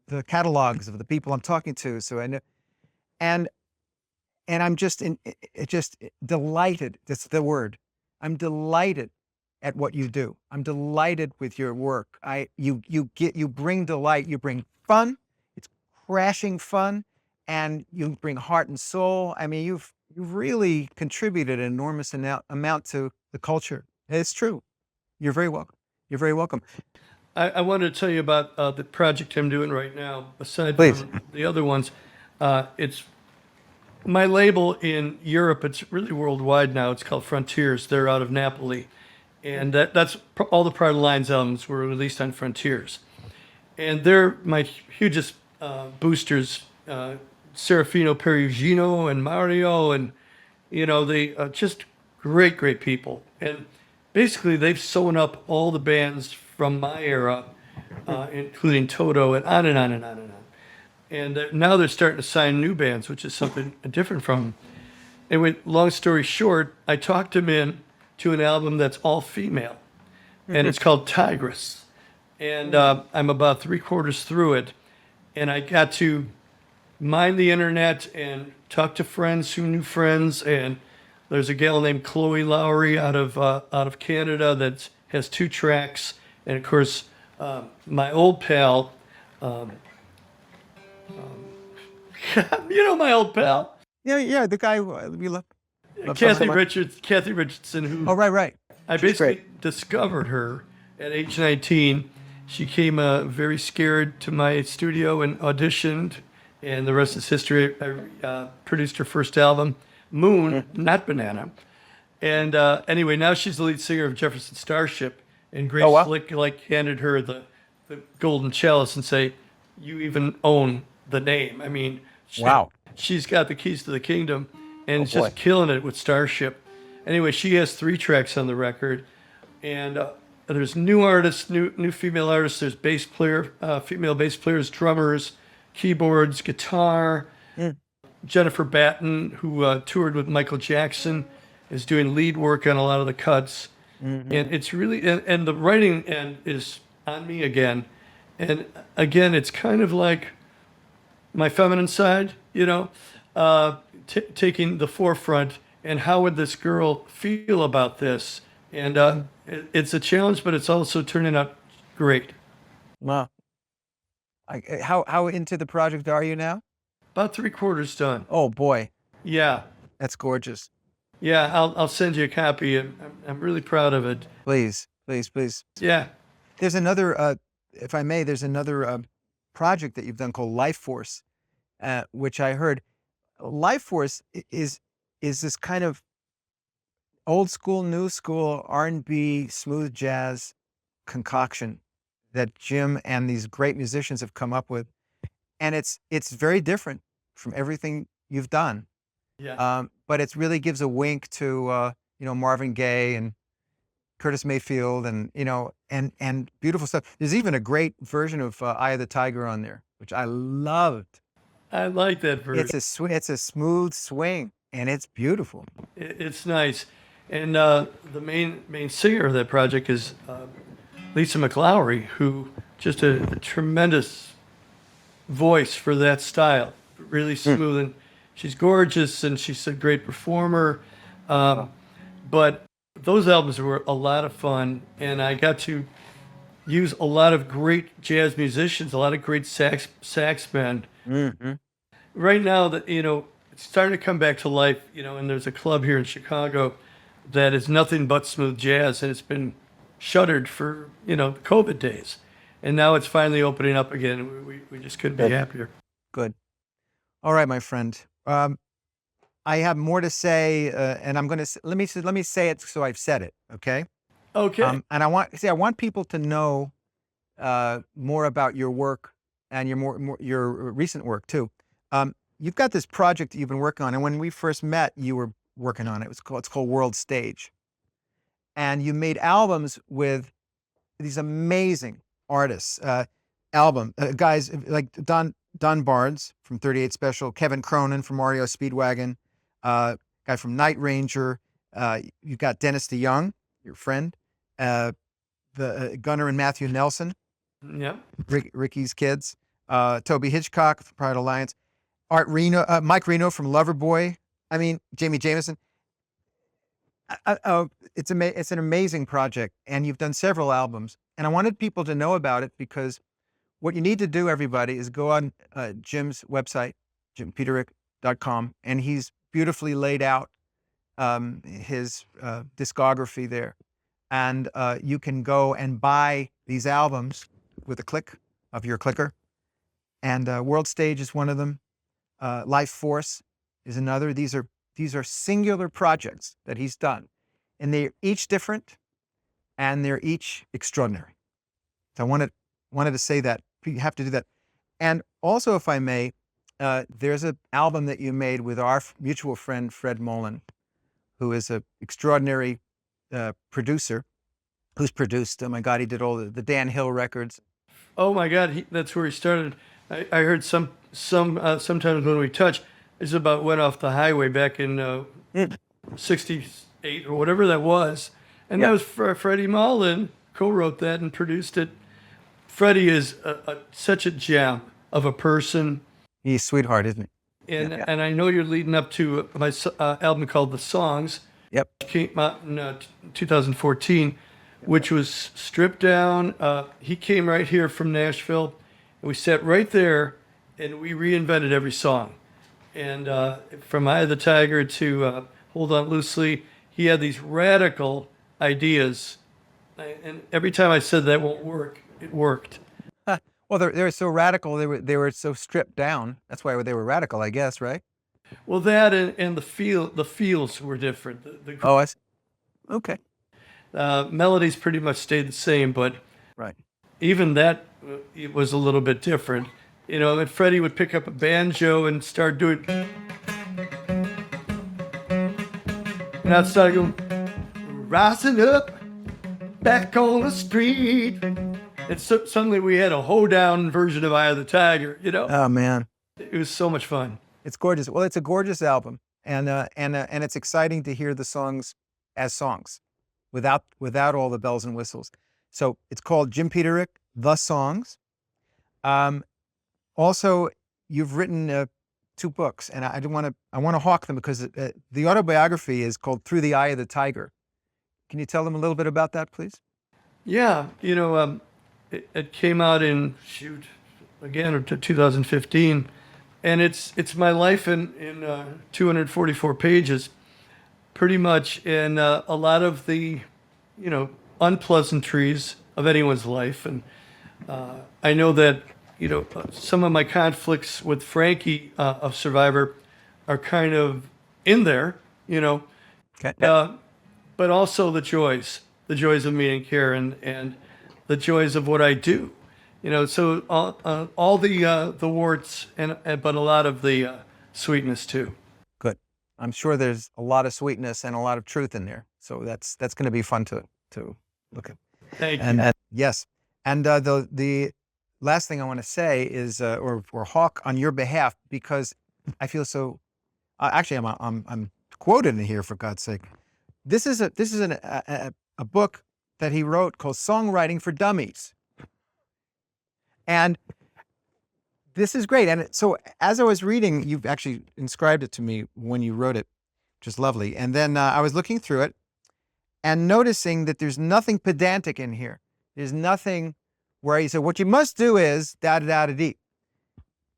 A: the catalogs of the people I'm talking to. So I know, and I'm just delighted. That's the word. I'm delighted at what you do. I'm delighted with your work. You bring delight. You bring fun. It's crashing fun, and you bring heart and soul. I mean, you've really contributed an enormous amount to the culture. It's true. You're very welcome. You're very welcome.
B: I wanted to tell you about the project I'm doing right now. Aside
A: Please.
B: from the other ones, it's my label in Europe. It's really worldwide now. It's called Frontiers. They're out of Napoli, and that's all the Pride Lines albums were released on Frontiers, and they're my hugest boosters. Serafino Perugino and Mario, and you know, they just great people. And basically, they've sewn up all the bands from my era, including Toto, and on and on and on and on. And now they're starting to sign new bands, which is something different from them. Anyway, long story short, I talked him in to an album that's all female, and it's called Tigress. And I'm about 3/4 through it, and I got to mine the internet and talk to friends who knew friends. And there's a gal named Chloe Lowry out of Canada that has 2 tracks. And of course, my old pal, you know my old pal.
A: Yeah, the guy we love.
B: Kathy Richardson, who
A: Right.
B: I basically discovered her at age 19. She came very scared to my studio and auditioned, and the rest is history. I produced her first album, Moon, not Banana. And anyway, now she's the lead singer of Jefferson Starship, and Grace Slick handed her the golden chalice and say, "You even own the name." I mean, she's got the keys to the kingdom, and just killing it with Starship. Anyway, she has 3 tracks on the record, and there's new artists, new female artists. There's female bass players, drummers, keyboards, guitar. Jennifer Batten, who toured with Michael Jackson, is doing lead work on a lot of the cuts. And it's really, and the writing end is on me again. And again, it's kind of like my feminine side, you know, taking the forefront. And how would this girl feel about this? And it's a challenge, but it's also turning out great.
A: Wow. How into the project are you now?
B: About 3/4 done.
A: Oh boy.
B: Yeah.
A: That's gorgeous.
B: Yeah, I'll send you a copy. I'm really proud of it.
A: Please.
B: Yeah.
A: There's another, if I may, there's another project that you've done called Life Force, which I heard. Life Force is this kind of old school, new school, R&B, smooth jazz concoction that Jim and these great musicians have come up with. And it's very different from everything you've done.
B: Yeah.
A: But it really gives a wink to, Marvin Gaye and Curtis Mayfield and, and beautiful stuff. There's even a great version of Eye of the Tiger on there, which I loved.
B: I like that version.
A: It's a smooth swing and it's beautiful.
B: It's nice. And the main singer of that project is Lisa McLaury, who just a tremendous voice for that style. Really smooth, and she's gorgeous, and she's a great performer. But those albums were a lot of fun, and I got to use a lot of great jazz musicians, a lot of great sax men. Right now, that it's starting to come back to life. And there's a club here in Chicago that is nothing but smooth jazz, and it's been shuttered for the COVID days, and now it's finally opening up again. We just couldn't be happier.
A: Good. All right, my friend. I have more to say, and I'm going to let me say it so I've said it. Okay.
B: Okay.
A: And I want people to know more about your work and your recent work too. You've got this project that you've been working on, and when we first met, you were working on it. It's called World Stage, and you made albums with these amazing artists. Guys like Don Barnes from 38 Special, Kevin Cronin from REO Speedwagon, guy from Night Ranger. You've got Dennis DeYoung, your friend, the Gunnar and Matthew Nelson.
B: Yep.
A: Ricky's kids. Toby Hitchcock from Pride Alliance. Mike Reno from Loverboy. I mean, Jamie Jameson. It's an amazing project, and you've done several albums. And I wanted people to know about it because what you need to do, everybody, is go on Jim's website, jimpeterik.com, and he's beautifully laid out his discography there. And you can go and buy these albums with a click of your clicker. And World Stage is one of them. Life Force is another. These are singular projects that he's done, and they're each different, and they're each extraordinary. So I wanted to say that. You have to do that. And also, if I may, there's an album that you made with our mutual friend Fred Mullen, who is an extraordinary producer, who's produced, oh my God, he did all the Dan Hill records.
B: Oh my God, that's where he started. I heard sometimes when we touch, it's about Went Off the Highway back in 68 or whatever that was. And that was Freddie Mullen co-wrote that and produced it. Freddie is such a gem of a person.
A: He's a sweetheart, isn't he?
B: And I know you're leading up to my album called The Songs.
A: Yep.
B: Came out in 2014, which was stripped down. He came right here from Nashville, and we sat right there, and we reinvented every song. And from Eye of the Tiger to Hold On Loosely, he had these radical ideas. And every time I said that won't work, it worked.
A: Well, they were so radical. They were so stripped down. That's why they were radical, I guess, right?
B: Well, that and the feels were different.
A: I see. Okay.
B: Melodies pretty much stayed the same, but
A: right.
B: Even that it was a little bit different. And Freddie would pick up a banjo and start doing, and I'd start going, rising up, back on the street. And suddenly we had a hoedown version of Eye of the Tiger,
A: Oh, man.
B: It was so much fun.
A: It's gorgeous. Well, it's a gorgeous album. And it's exciting to hear the songs as songs without all the bells and whistles. So it's called Jim Peterik, The Songs. Also, you've written 2 books, and I want to hawk them because the autobiography is called Through the Eye of the Tiger. Can you tell them a little bit about that, please?
B: Yeah, it came out in 2015, and it's my life in 244 pages, pretty much, and a lot of the unpleasantries of anyone's life, and I know that some of my conflicts with Frankie of Survivor are kind of in there,
A: Okay.
B: but also the joys of meeting Karen and the joys of what I do. So all the warts but a lot of the sweetness too.
A: Good. I'm sure there's a lot of sweetness and a lot of truth in there. So that's going to be fun to look at.
B: Thank you.
A: And yes, and the last thing I want to say is, or hawk on your behalf, because I feel so. Actually, I'm quoted in here, for God's sake. This is a book that he wrote called "Songwriting for Dummies," and this is great. And so, as I was reading, you've actually inscribed it to me when you wrote it, which is lovely. And then I was looking through it and noticing that there's nothing pedantic in here. There's nothing where he said, what you must do is da-da-da-da-dee.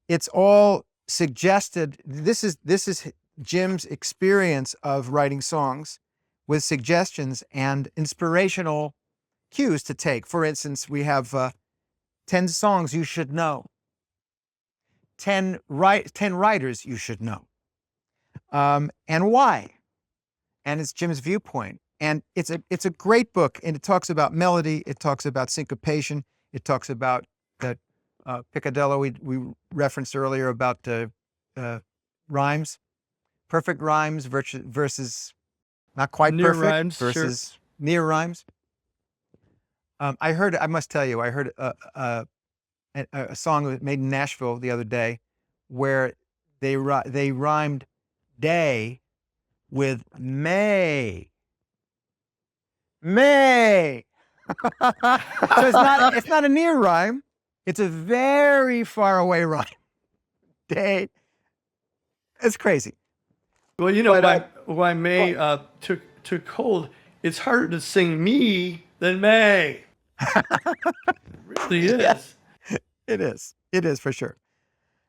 A: It's all suggested. This is Jim's experience of writing songs with suggestions and inspirational cues to take. For instance, we have 10 songs you should know. 10 writers you should know. And why? And it's Jim's viewpoint. And it's a great book, and it talks about melody, it talks about syncopation, it talks about that picadillo we referenced earlier about rhymes, perfect rhymes versus not quite
B: near
A: perfect
B: rhymes,
A: versus
B: sure.
A: Near rhymes. I must tell you, I heard a song made in Nashville the other day where they rhymed day with May. May. So it's not a near rhyme. It's a very far away rhyme. Day. It's crazy.
B: Well, why May took hold. It's harder to sing me than May. It really is.
A: Yes, it is. It is for sure.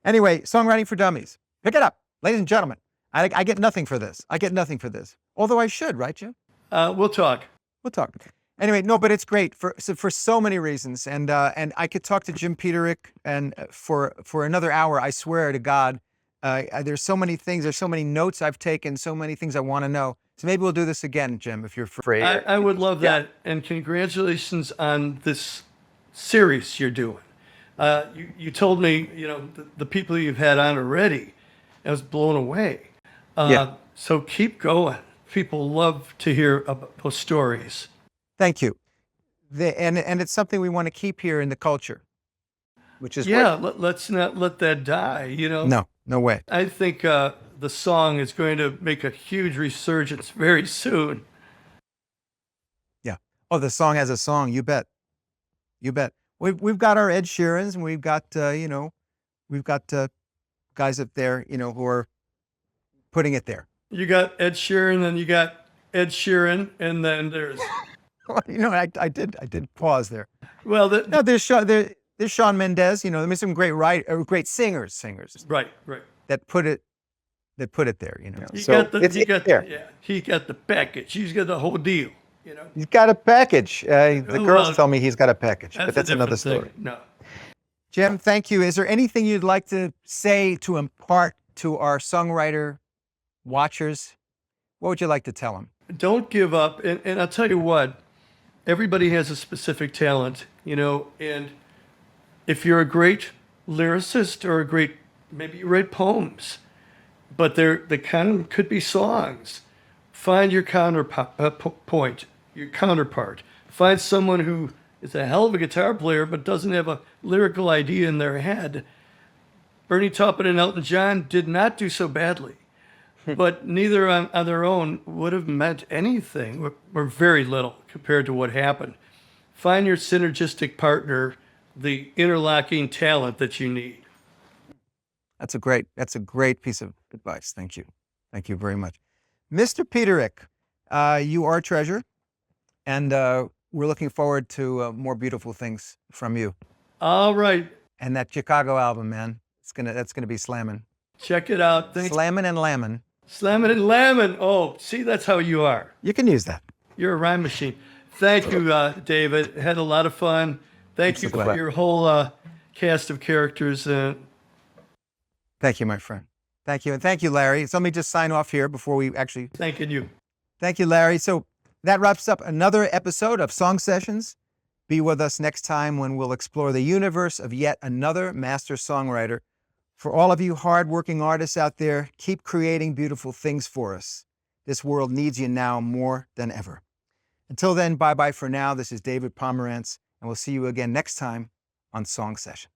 A: Anyway, Songwriting for Dummies. Pick it up, ladies and gentlemen. I get nothing for this. I get nothing for this. Although I should, right, Jim?
B: We'll talk.
A: We'll talk. Anyway, no, but it's great for so many reasons, and I could talk to Jim PETERIK and for another hour. I swear to God, there's so many things, there's so many notes I've taken, so many things I want to know. So maybe we'll do this again, Jim, if you're free.
B: I would love that, and congratulations on this series you're doing. You told me, the people you've had on already. I was blown away. So keep going. People love to hear about those stories.
A: Thank you. And it's something we want to keep here in the culture, which is
B: let's not let that die.
A: No way.
B: I think the song is going to make a huge resurgence very soon.
A: Yeah. Oh, the song has a song. You bet. You bet. We've got our Ed Sheerans, and we've got guys up there, who are putting it there.
B: You got Ed Sheeran, and you got Ed Sheeran, and then there's.
A: I did pause there.
B: Well,
A: there's Shawn Mendes. There's some great singers.
B: Right.
A: That put it there.
B: He got the package. He's got the whole deal.
A: He's got a package. The girls tell me he's got a package, but that's another story.
B: No.
A: Jim, thank you. Is there anything you'd like to say to impart to our songwriter watchers? What would you like to tell them?
B: Don't give up. And I'll tell you what, everybody has a specific talent, and if you're a great lyricist or maybe you write poems, but they kind of could be songs. Find your counterpart. Find someone who is a hell of a guitar player but doesn't have a lyrical idea in their head. Bernie Taupin and Elton John did not do so badly, but neither on their own would have meant anything, or very little compared to what happened. Find your synergistic partner, the interlocking talent that you need.
A: That's a great piece of advice. Thank you. Thank you very much. Mr. PETERIK, you are a treasure, and we're looking forward to more beautiful things from you.
B: All right.
A: And that Chicago album, man, that's gonna be slamming.
B: Check it out. Thanks.
A: Slammin' and lammin'.
B: Slammin' and lammin'. Oh, see, that's how you are.
A: You can use that.
B: You're a rhyme machine. Thank you, David. Had a lot of fun. Thank you for your whole cast of characters.
A: Thank you, my friend. Thank you. And thank you, Larry. So let me just sign off here before we actually...
B: Thanking you.
A: Thank you, Larry. So That wraps up another episode of Song Sessions. Be with us next time when we'll explore the universe of yet another master songwriter. For all of you hardworking artists out there, keep creating beautiful things for us. This world needs you now more than ever. Until then, bye-bye for now. This is David Pomeranz, and we'll see you again next time on Song Sessions.